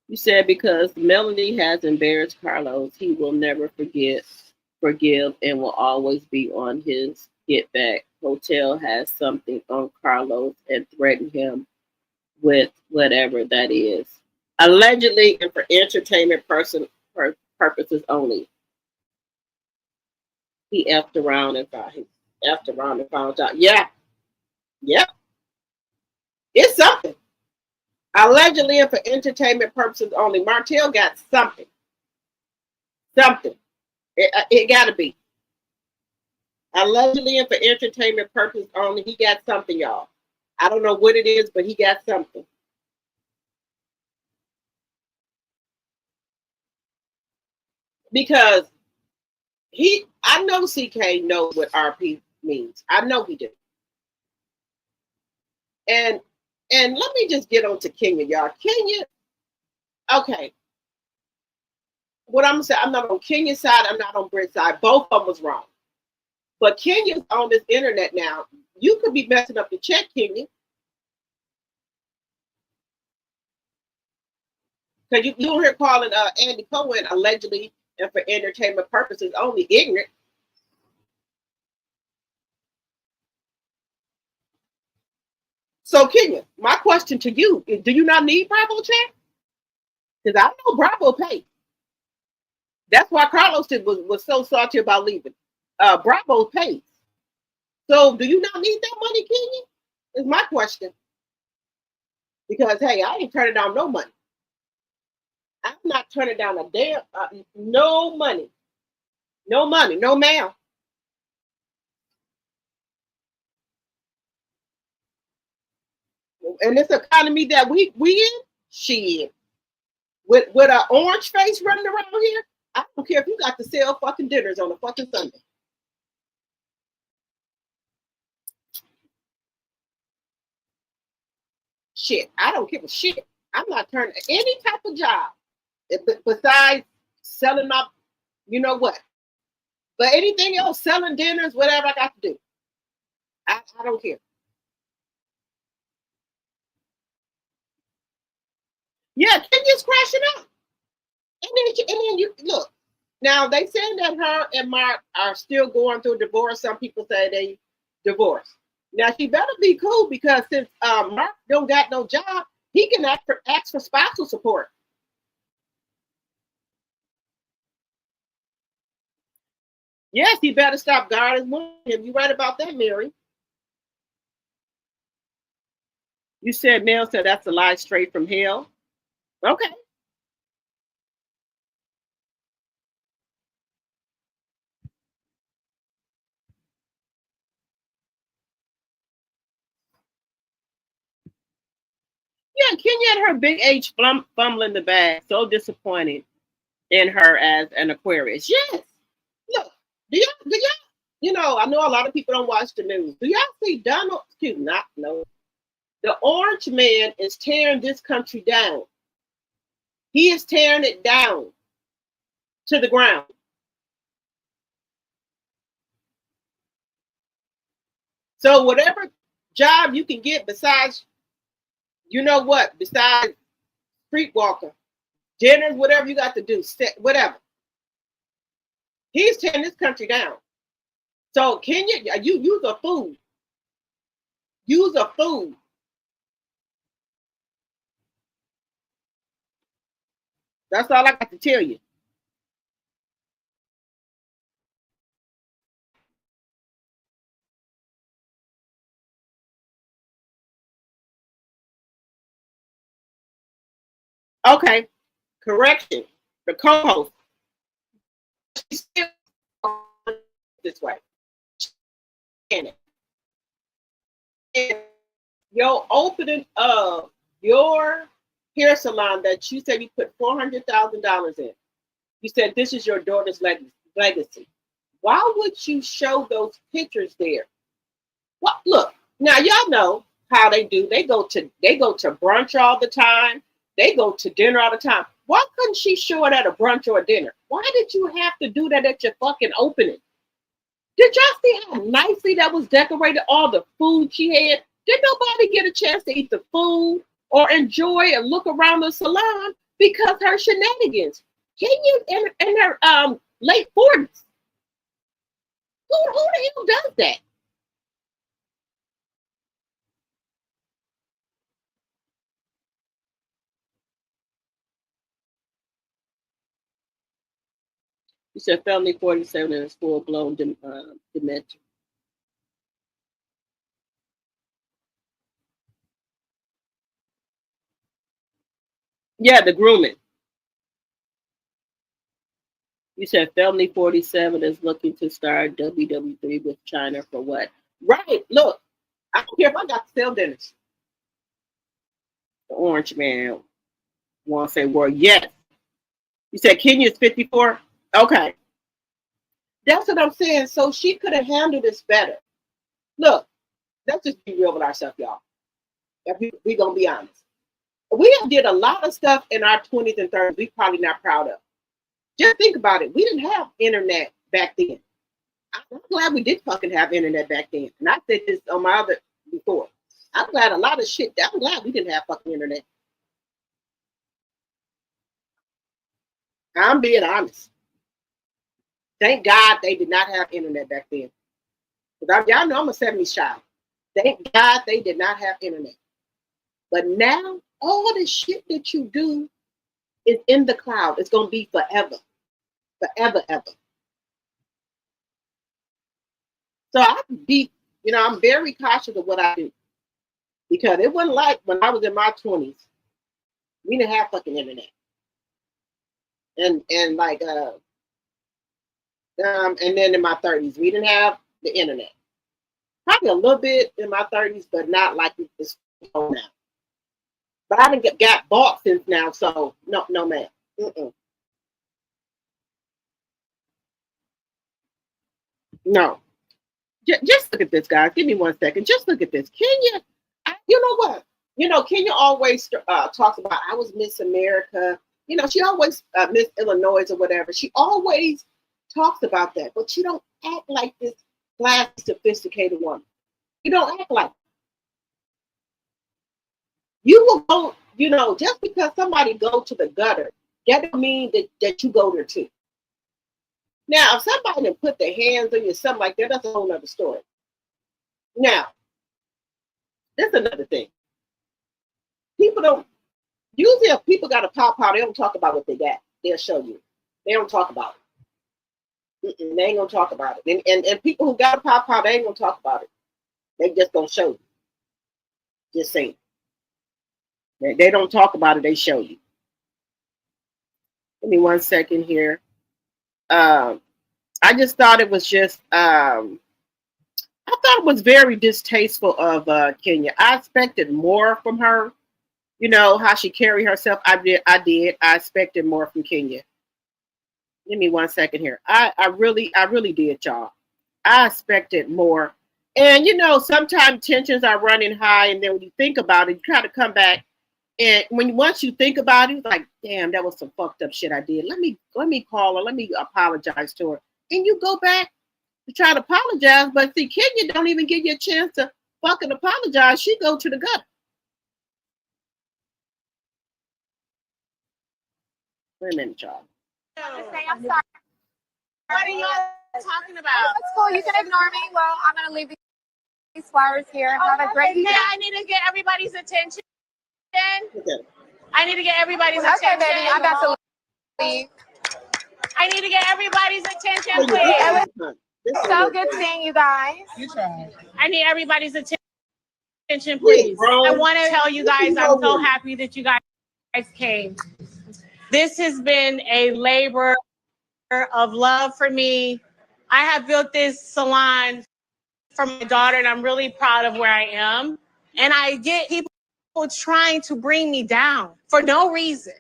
You said because Melanie has embarrassed Carlos, he will never forgive, and will always be on his get back. Hotel has something on Carlos and threatened him with whatever that is. Allegedly and for entertainment purposes only. He effed around and found out. Yeah. Yep. It's something. Allegedly and for entertainment purposes only. Martell got something. Something. It got to be. Allegedly and for entertainment purposes only. He got something, y'all. I don't know what it is, but he got something. Because I know CK knows what RP means. I know he did. And let me just get on to Kenya, y'all. Kenya, okay. What I'm saying, I'm not on Kenya's side, I'm not on Britt's side. Both of them was wrong. But Kenya's on this internet now. You could be messing up the check, Kenya. Because you don't hear calling Andy Cohen allegedly and for entertainment purposes only ignorant. So Kenya, my question to you is, do you not need Bravo check? Because I know Bravo paid. That's why Carlos was so salty about leaving. Bravo pays. So do you not need that money, Kenya? Is my question. Because hey, I ain't turning down no money. I'm not turning down a damn no money. No money, no ma'am. And this economy that we in, shit. With an orange face running around here, I don't care if you got to sell fucking dinners on a fucking Sunday. Shit, I don't give a shit. I'm not turning any type of job besides selling my, you know what. But anything else, selling dinners, whatever I got to do. I don't care. Yeah, Kenya's crashing out. And then you look. Now they saying that her and Mark are still going through a divorce. Some people say they divorced. Now she better be cool because since Mark don't got no job, he can ask for spousal support. Yes, he better stop guarding him. You right about that, Mary. You said Mel said that's a lie straight from hell. Okay. Yeah, Kenya and her big H fumbling the bag. So disappointed in her as an Aquarius. Yes. Look, do y'all, you know, I know a lot of people don't watch the news. Do y'all see Donald, the orange man is tearing this country down. He is tearing it down to the ground. So whatever job you can get besides, you know what, besides streetwalker, dinners, whatever you got to do, whatever. He's tearing this country down. So Kenya, you use a fool. Use a fool. That's all I got to tell you. Okay, correction. The co-host. She's still this way. And your opening of your hair salon that you said you put $400,000 in. You said this is your daughter's legacy. Why would you show those pictures there? Well, look, now y'all know how they do. They go to brunch all the time. They go to dinner all the time. Why couldn't she show it at a brunch or a dinner? Why did you have to do that at your fucking opening? Did y'all see how nicely that was decorated? All the food she had. Did nobody get a chance to eat the food or enjoy and look around the salon because her shenanigans? Kenya in her late 40s. Who the hell does that? You said family 47 and it's full blown dementia. Yeah, the grooming. You said family 47 is looking to start WWE with China for what? Right. Look, I don't care if I got to sell dinners. The orange man wants to say, well, yes. You said Kenya's 54? Okay. That's what I'm saying. So she could have handled this better. Look, let's just be real with ourselves, y'all. We're going to be honest. We did a lot of stuff in our 20s and 30s we probably not proud of. Just think about it. We didn't have internet back then. I'm glad we did fucking have internet back then. And I said this on my other before. I'm glad a lot of shit. I'm glad we didn't have fucking internet. I'm being honest. Thank God they did not have internet back then. Because y'all know I'm a 70s child. Thank God they did not have internet. But now, all the shit that you do is in the cloud. It's going to be forever. Forever, ever. So I'm very cautious of what I do. Because it wasn't like when I was in my 20s, we didn't have fucking internet. And then in my 30s, we didn't have the internet. Probably a little bit in my 30s, but not like it's now. But I didn't got bought since now, so no, man. No. Just look at this, guys. Give me 1 second. Just look at this. Kenya, you know what? Kenya always talks about, I was Miss America. She always Miss Illinois or whatever. She always talks about that, but she don't act like this classy, sophisticated woman. You don't act like it. You will go, just because somebody go to the gutter, that don't mean that you go there too. Now, if somebody put their hands on you, something like that, that's a whole other story. Now, that's another thing. Usually if people got a pop out, they don't talk about what they got. They'll show you. They don't talk about it. They ain't gonna talk about it. And people who got a pop out, they ain't gonna talk about it. They just gonna show you. Just saying. They don't talk about it, they show you. Give me 1 second here. I just thought it was just I thought it was very distasteful of Kenya. I expected more from her. How she carried herself. I did. I expected more from Kenya. Give me 1 second here. I really did, y'all. I expected more. And sometimes tensions are running high, and then when you think about it, you kind of come back. And once you think about it, it's like, damn, that was some fucked up shit I did. Let me call her. Let me apologize to her. And you go back to try to apologize, but see, Kenya don't even give you a chance to fucking apologize. She go to the gutter. Wait a minute, y'all. I'm sorry. What are y'all talking about? That's cool. You can ignore me. Well, I'm gonna leave these flowers here. Have a great day. I need to get everybody's attention. Okay. I need to get everybody's attention. Okay, baby. I'm about to leave. I need to get everybody's attention, Well, please. It was so good seeing you guys. I need everybody's attention, please. I want to tell you guys, I'm so happy that you guys came. This has been a labor of love for me. I have built this salon for my daughter, and I'm really proud of where I am. And I get people trying to bring me down for no reason.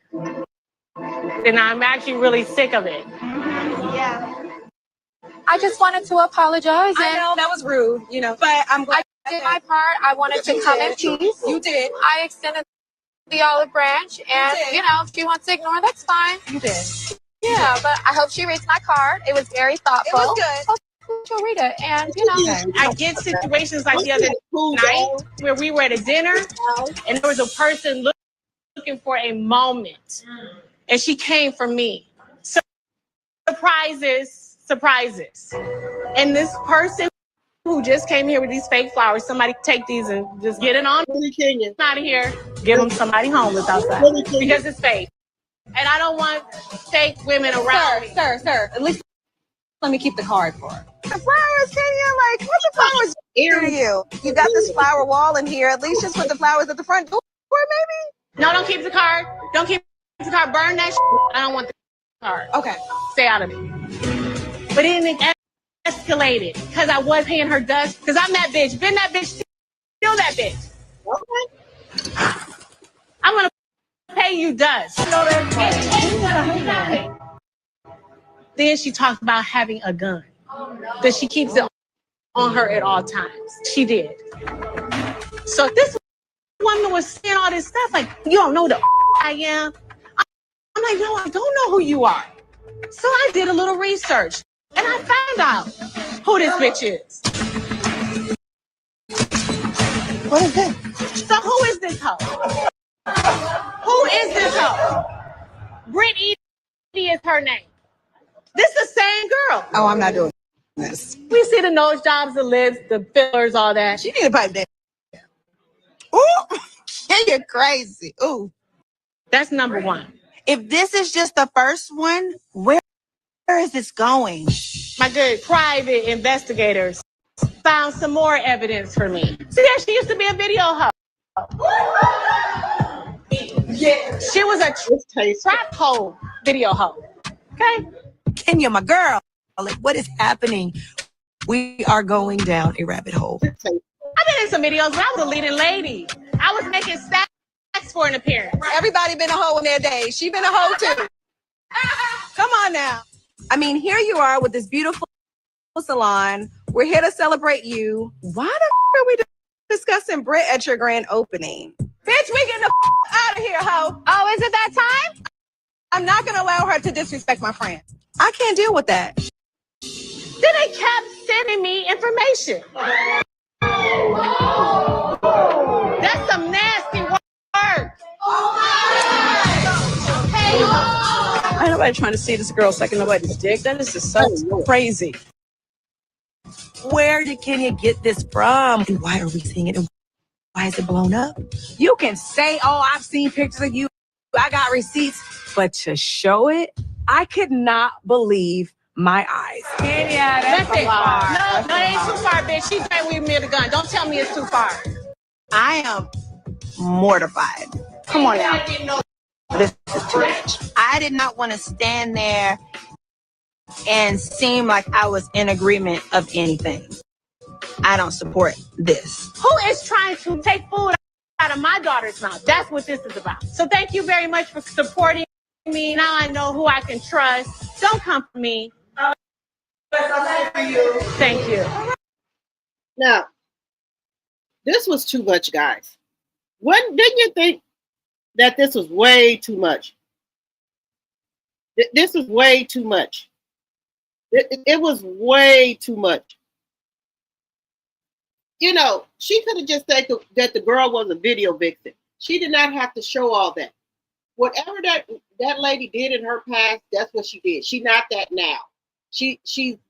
And I'm actually really sick of it. Yeah. I just wanted to apologize. I know that was rude, you know, but I'm glad I did my part. I wanted to come in peace. you did. I extended the olive branch, and you know, if she wants to ignore, that's fine. You did. Yeah, but I hope she reads my card. It was very thoughtful. It was good. Hopefully she'll read it, and you know. I get situations like the other night where we were at a dinner and there was a person looking for a moment, and she came for me. Surprises. And this person who just came here with these fake flowers, somebody take these and just get it on out of here. Give them somebody homeless outside because it's fake. And I don't want fake women around me. Sir, at least let me keep the card for her. The flowers, Kenya, like, what the flowers do to you? You got this flower wall in here. At least just put the flowers at the front door, maybe? No, don't keep the card. Don't keep the card. Burn that I don't want the card. Okay. Stay out of it. But it escalated because I was paying her dust. Because I'm that bitch. Been that bitch. Still that bitch. Okay. I'm going to pay you dust. Then she talked about having a gun. That she keeps it on her at all times. She did. So this woman was saying all this stuff like, you don't know the I am. I'm like, no, I don't know who you are. So I did a little research. And I found out who this bitch is. What is it? So who is this hoe? Who is this hoe? Brittany is her name. This the same girl. Oh, I'm not doing this. We see the nose jobs, the lips, the fillers, all that. She need a pipe down. Ooh, you're crazy. Ooh. That's number one. If this is just the first one, where is this going? My good private investigators found some more evidence for me. See, yeah, she used to be a video hoe. Yeah, she was a trap hoe video hoe. Okay? Kenya, my girl, like, what is happening? We are going down a rabbit hole. I've been in some videos where I was a leading lady. I was making stacks for an appearance. Everybody been a hoe in their day. She been a hoe too. Come on now. I mean, here you are with this beautiful salon. We're here to celebrate you. Why the are we discussing Britt at your grand opening? Bitch, we getting the out of here, hoe. Oh, is it that time? I'm not going to allow her to disrespect my friend. I can't deal with that. Then they kept sending me information. That's some nasty work. Ain't nobody trying to see this girl sucking nobody's dick. That is just so crazy. Where did Kenya get this from? And why are we seeing it? And why is it blown up? You can say, oh, I've seen pictures of you. I got receipts. But to show it, I could not believe my eyes. Kenya, that's a lot. No, it ain't too far, bitch. She's right with me with a gun. Don't tell me it's too far. I am mortified. Come on now. This is too much. I did not want to stand there and seem like I was in agreement of anything. I don't support this. Who is trying to take food out of my daughter's mouth? That's what this is about. So thank you very much for supporting me. Now I know who I can trust. Don't come for me. Thank you. Now, this was too much, guys. Didn't you think that this was way too much? This is way too much. It was way too much. You know, she could have just said that the girl was a video vixen. She did not have to show all that. Whatever that lady did in her past, that's what she did. She's not that now. She's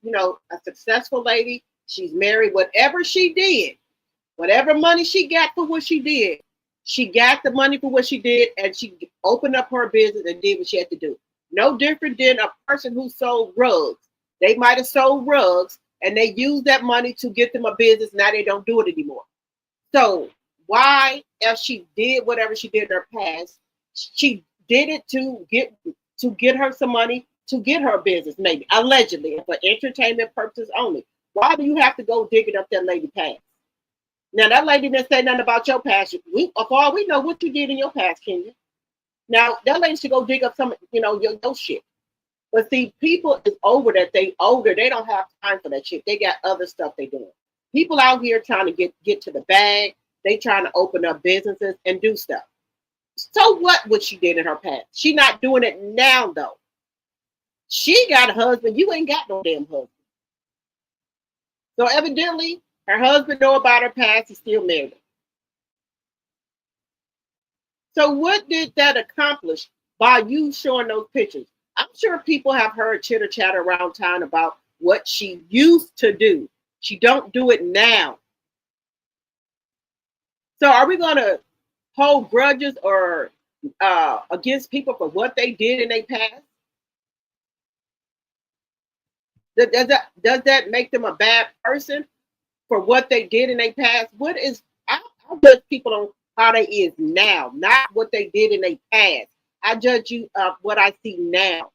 a successful lady. She's married. Whatever she did, whatever money she got for what she did, she got the money for what she did, and she opened up her business and did what she had to do. No different than a person who sold rugs. They might have sold rugs and they used that money to get them a business. Now they don't do it anymore. So why, if she did whatever she did in her past, she did it to get her some money to get her business, maybe allegedly, for entertainment purposes only. Why do you have to go digging up that lady past? Now that lady didn't say nothing about your past. For all we know what you did in your past, Kenya. Now that lady should go dig up some, your shit. But see, people is over that. They older. They don't have time for that shit. They got other stuff they doing. People out here trying to get to the bag. They trying to open up businesses and do stuff. So what she did in her past? She not doing it now though. She got a husband. You ain't got no damn husband. So evidently, her husband know about her past. He's still married. So what did that accomplish by you showing those pictures? I'm sure people have heard chitter chatter around town about what she used to do. She don't do it now. So are we going to hold grudges or against people for what they did in their past? Does that make them a bad person for what they did in their past? I judge people on how they is now, not what they did in their past. I judge you what I see now.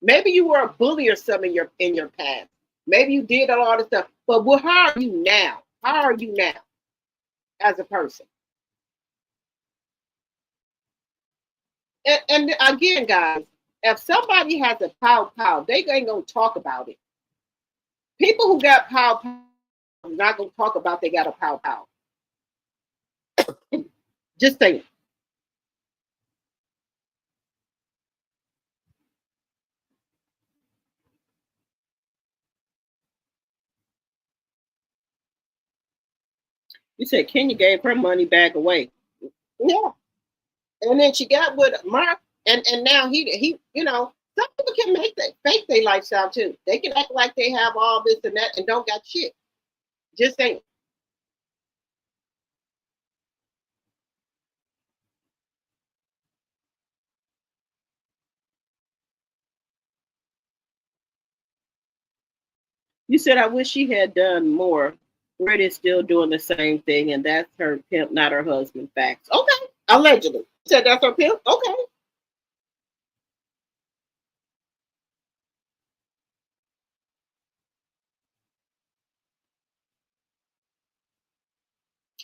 Maybe you were a bully or something in your past. Maybe you did a lot of stuff. But how are you now? How are you now as a person? And again, guys, if somebody has a pow, they ain't gonna talk about it. People who got pow are not gonna talk about they got a pow. Just saying. You said Kenya gave her money back away. Yeah. And then she got with Mark, and now he some people can fake their lifestyle too. They can act like they have all this and that and don't got shit. Just saying. You said, I wish she had done more. Brady's still doing the same thing, and that's her pimp, not her husband. Facts. Okay. Allegedly. You said that's her pimp? Okay.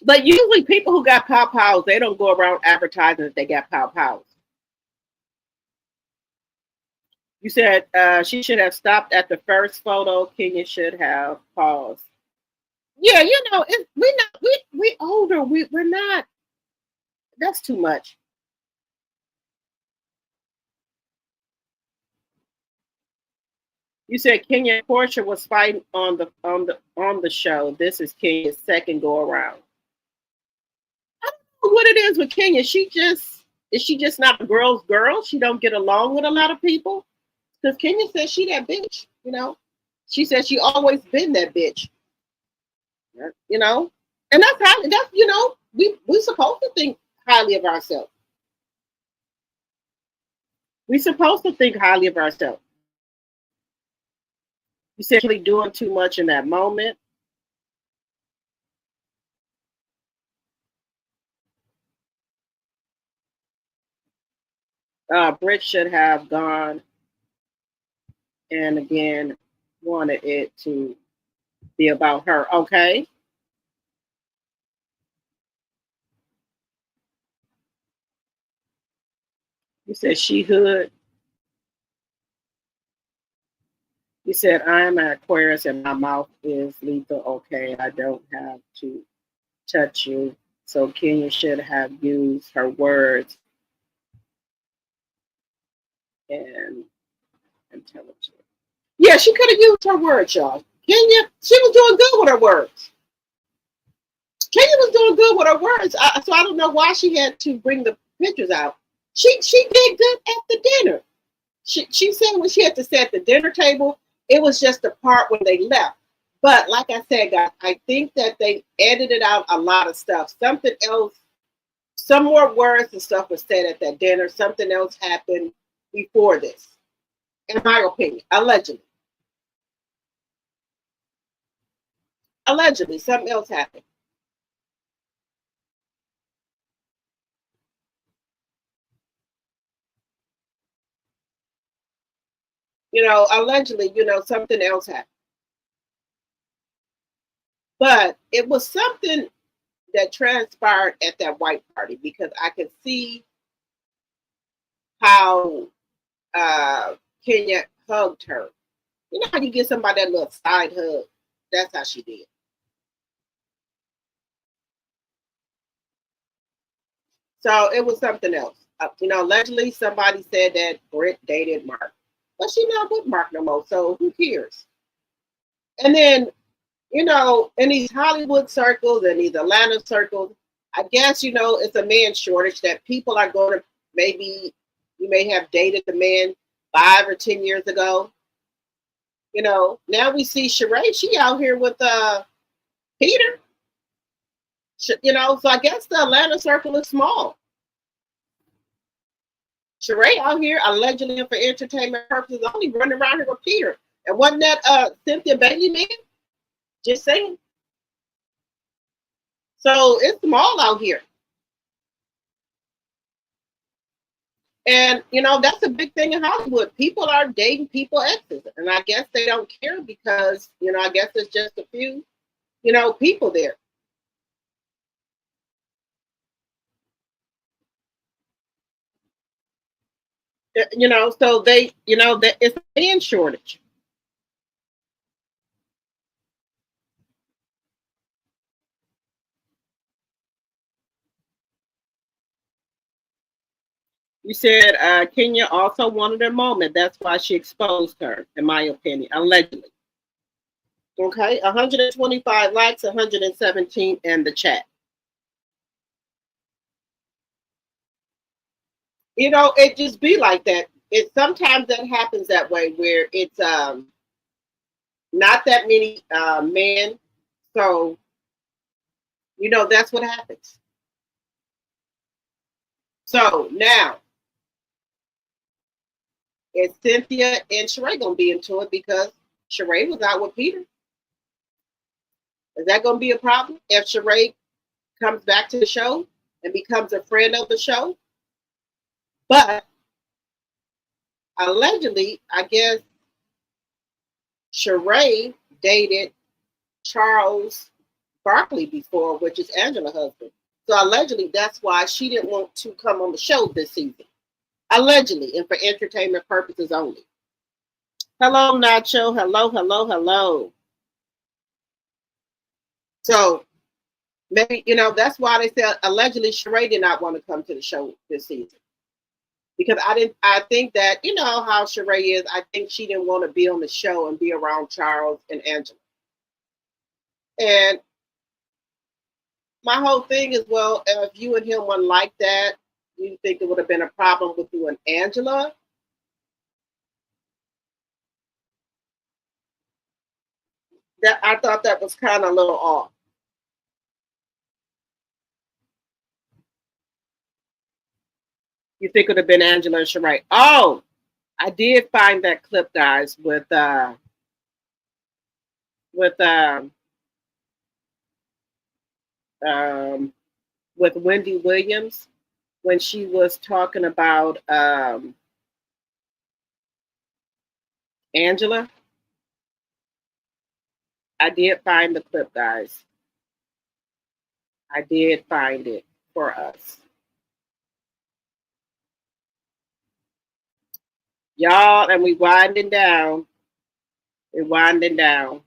But usually people who got pow-pows, they don't go around advertising that they got pow-pows. You said she should have stopped at the first photo. Kenya should have paused. Yeah, we older. We're not. That's too much. You said Kenya and Portia was fighting on the show. This is Kenya's second go around. I don't know what it is with Kenya. Is she just not a girl's girl? She don't get along with a lot of people. Because Kenya says she that bitch. She says she always been that bitch. And we supposed to think highly of ourselves. We supposed to think highly of ourselves. You said she's doing too much in that moment. Britt should have gone and again wanted it to be about her. Okay. You said she hood. You said I'm an Aquarius and my mouth is lethal. Okay, I don't have to touch you. So Kenya should have used her words and intelligence. Yeah, she could have used her words, y'all. Kenya, she was doing good with her words. Kenya was doing good with her words. So I don't know why she had to bring the pictures out. She did good at the dinner. She said when she had to sit at the dinner table, it was just the part when they left. But like I said, guys, I think that they edited out a lot of stuff. Something else, some more words and stuff was said at that dinner. Something else happened before this, in my opinion, allegedly. Allegedly, something else happened. Allegedly, something else happened. But it was something that transpired at that white party because I could see how Kenya hugged her. You know how you give somebody that little side hug? That's how she did. So it was something else. Allegedly somebody said that Britt dated Mark. But she's not with Mark no more, so who cares? And then, in these Hollywood circles and these Atlanta circles, I guess, it's a man shortage that people are going to, maybe you may have dated the man 5 or 10 years ago. Now we see Sheree, she out here with Peter. So I guess the Atlanta circle is small. Sheree out here allegedly for entertainment purposes only running around here with Peter. And wasn't that Cynthia Bailey man? Just saying. So it's small out here. And, that's a big thing in Hollywood. People are dating people exes. And I guess they don't care because, I guess it's just a few, people there. So they, it's a man shortage. You said Kenya also wanted her moment. That's why she exposed her, in my opinion, allegedly. Okay, 125 likes, 117 in the chat. It just be like that. It sometimes that happens that way where it's not that many men. So, that's what happens. So now, is Cynthia and Sheree gonna be into it because Sheree was out with Peter? Is that gonna be a problem if Sheree comes back to the show and becomes a friend of the show? But allegedly, I guess Sheree dated Charles Barkley before, which is Angela's husband. So allegedly, that's why she didn't want to come on the show this season. Allegedly, and for entertainment purposes only. Hello, Nacho. Hello, hello, hello. So maybe, that's why they said allegedly Sheree did not want to come to the show this season. Because I think that, how Sheree is, I think she didn't want to be on the show and be around Charles and Angela. And my whole thing is, well, if you and him weren't like that, you think it would have been a problem with you and Angela? That I thought that was kind of a little off. You think it would have been Angela and Sheree? Oh, I did find that clip, guys, with Wendy Williams when she was talking about Angela. I did find the clip, guys. I did find it for us. Y'all, and we winding down. We're winding down.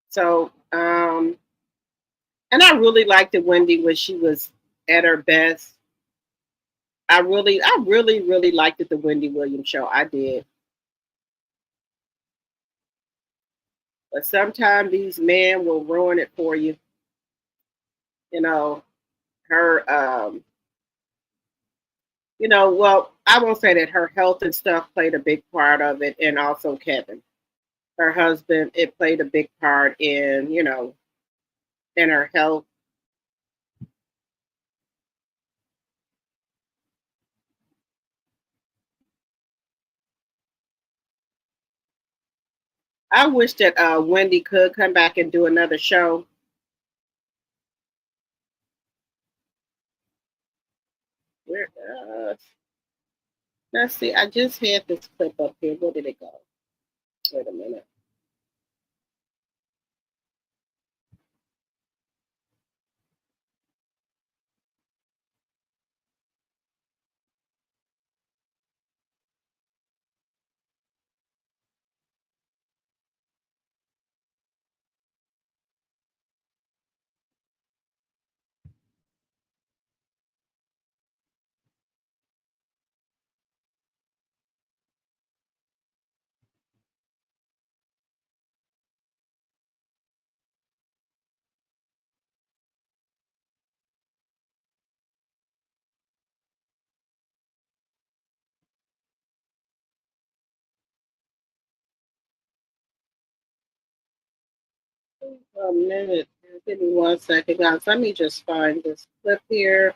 So, and I really liked it, Wendy, when she was at her best. I really liked it, the Wendy Williams show. I did. But sometimes these men will ruin it for you. You know, her well, I won't say that her health and stuff played a big part of it, and also Kevin, her husband, it played a big part in, in her health. I wish that Wendy could come back and do another show. Where let's see. I just had this clip up here. Where did it go? Wait a minute. A minute. Give me 1 second, guys. Let me just find this clip here.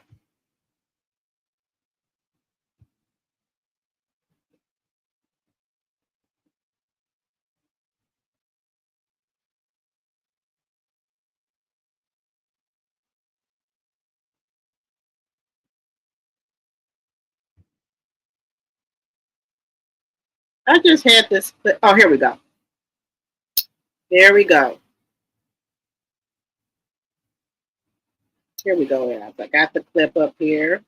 I just had this clip. Oh, here we go. There we go. Here we go, guys. I got the clip up here.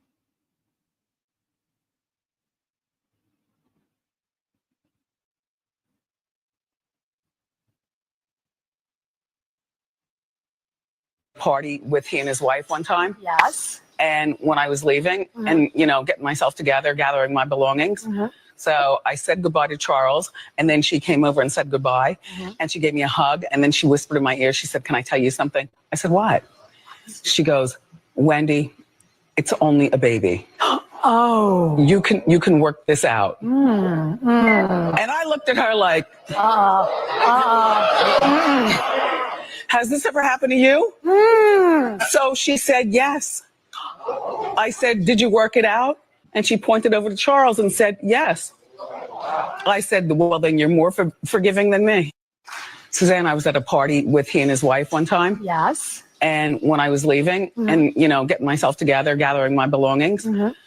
Party with he and his wife one time. Yes. And when I was leaving and, getting myself together, gathering my belongings. So I said goodbye to Charles, and then she came over and said goodbye, and she gave me a hug, and then she whispered in my ear, she said, "Can I tell you something?" I said, "What?" She goes, "Wendy, it's only a baby. Oh. You can work this out." And I looked at her like, has this ever happened to you? So she said, yes. I said, did you work it out? And she pointed over to Charles and said, yes. I said, well, then you're more forgiving than me. Suzanne, I was at a party with he and his wife one time. Yes. And when I was leaving and, getting myself together, gathering my belongings.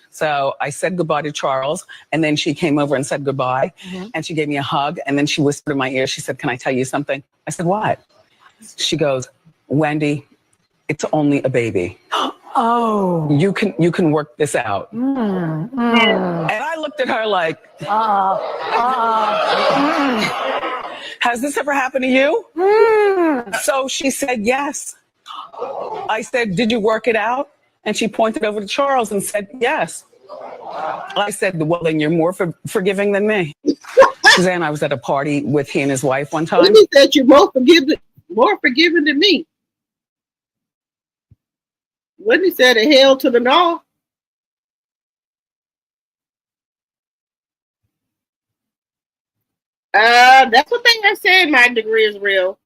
So I said goodbye to Charles, and then she came over and said goodbye, and she gave me a hug, and then she whispered in my ear, she said, "Can I tell you something?" I said, "What?" She goes, "Wendy, it's only a baby. Oh. You can work this out." And I looked at her like, has this ever happened to you? So she said, yes. I said, did you work it out? And she pointed over to Charles and said, yes. I said, well, then you're more forgiving than me. Suzanne, I was at a party with he and his wife one time. He said you're more forgiving than me. When he said a hell to the no. That's what they are saying. My degree is real.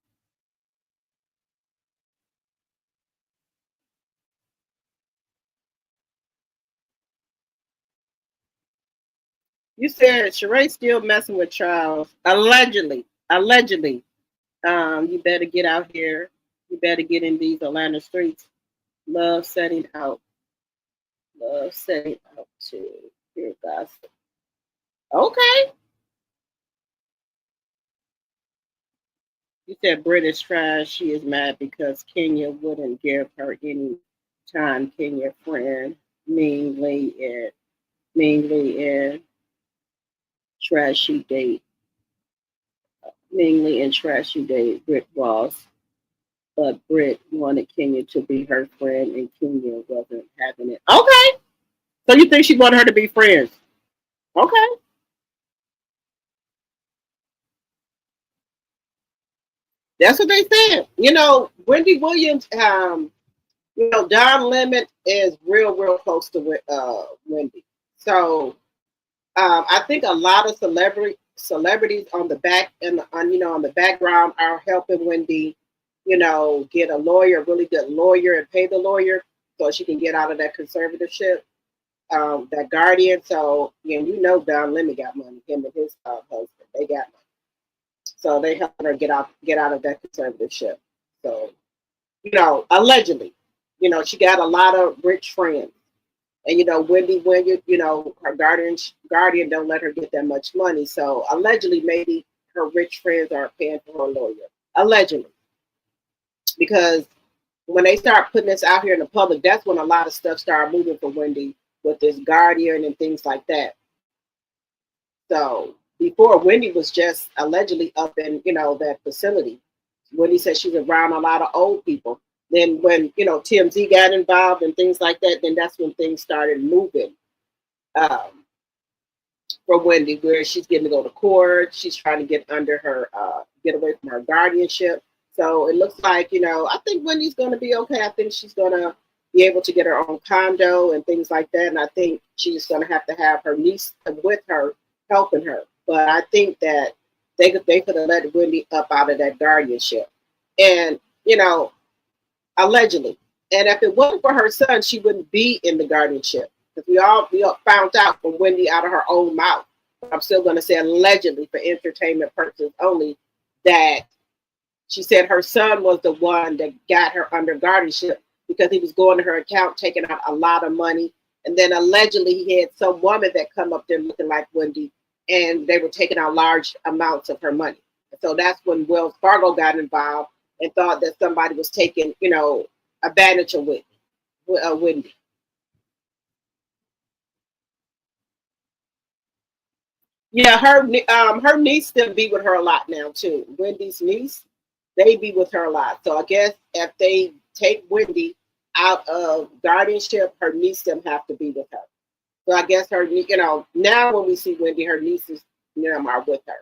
You said Sheree's still messing with Charles. Allegedly. You better get out here. You better get in these Atlanta streets. Love setting out to hear gossip. Okay. You said British trash. She is mad because Kenya wouldn't give her any time. Kenya friend meanly and trashy date. Mingly and trashy date Britt Ross. But Britt wanted Kenya to be her friend, and Kenya wasn't having it. Okay. So you think she wanted her to be friends? Okay. That's what they said. You know, Wendy Williams, you know, Don Lemon is real close to Wendy. So I think a lot of celebrities on the back and on the background are helping Wendy, you know, get a lawyer, a really good lawyer, and pay the lawyer so she can get out of that conservatorship, that guardian. So you know, Don Lemon got money. Him and his husband, they got money. So they helped her get out of that conservatorship. So, you know, allegedly, you know, she got a lot of rich friends. And, you know, Wendy Williams, you know, her guardian don't let her get that much money. So allegedly, maybe her rich friends are paying for her lawyer. Allegedly. Because when they start putting this out here in the public, that's when a lot of stuff started moving for Wendy with this guardian and things like that. So before, Wendy was just allegedly up in, you know, that facility. Wendy said she was around a lot of old people. Then when, you know, TMZ got involved and things like that, then that's when things started moving for Wendy, where she's getting to go to court. She's trying to get under her, get away from her guardianship. So it looks like, you know, I think Wendy's going to be okay. I think she's going to be able to get her own condo and things like that. And I think she's going to have her niece with her, helping her. But I think that they could have let Wendy up out of that guardianship. And, you know, allegedly. And if it wasn't for her son, she wouldn't be in the guardianship. Because we all found out from Wendy out of her own mouth. I'm still going to say allegedly for entertainment purposes only, that she said her son was the one that got her under guardianship because he was going to her account, taking out a lot of money. And then allegedly he had some woman that come up there looking like Wendy, and they were taking out large amounts of her money. So that's when Wells Fargo got involved and thought that somebody was taking, you know, advantage of Wendy. Yeah, her niece still be with her a lot now too. Wendy's niece, they be with her a lot. So I guess if they take Wendy out of guardianship, her niece them have to be with her. So I guess her, you know, now when we see Wendy, her nieces, you know, are with her.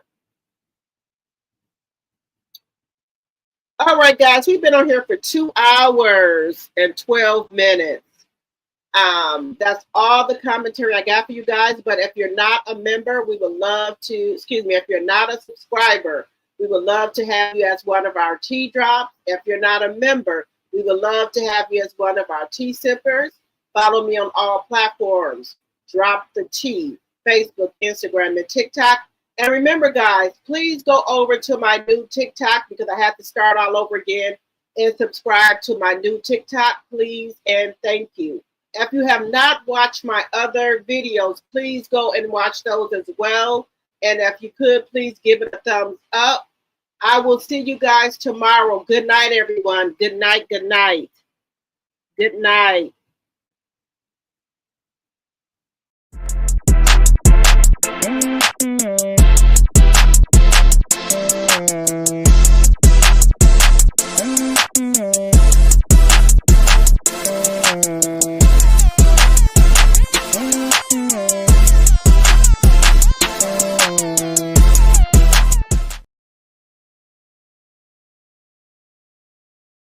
All right, guys, we've been on here for 2 hours and 12 minutes. That's all the commentary I got for you guys. But if you're not a member, we would love to, if you're not a subscriber, we would love to have you as one of our tea drops. If you're not a member, we would love to have you as one of our tea sippers. Follow me on all platforms. Drop the Tea, Facebook, Instagram, and TikTok. And remember, guys, please go over to my new TikTok because I have to start all over again, and subscribe to my new TikTok, please, and thank you. If you have not watched my other videos, please go and watch those as well. And if you could, please give it a thumbs up. I will see you guys tomorrow. Good night, everyone. Good night. Good night. Good night.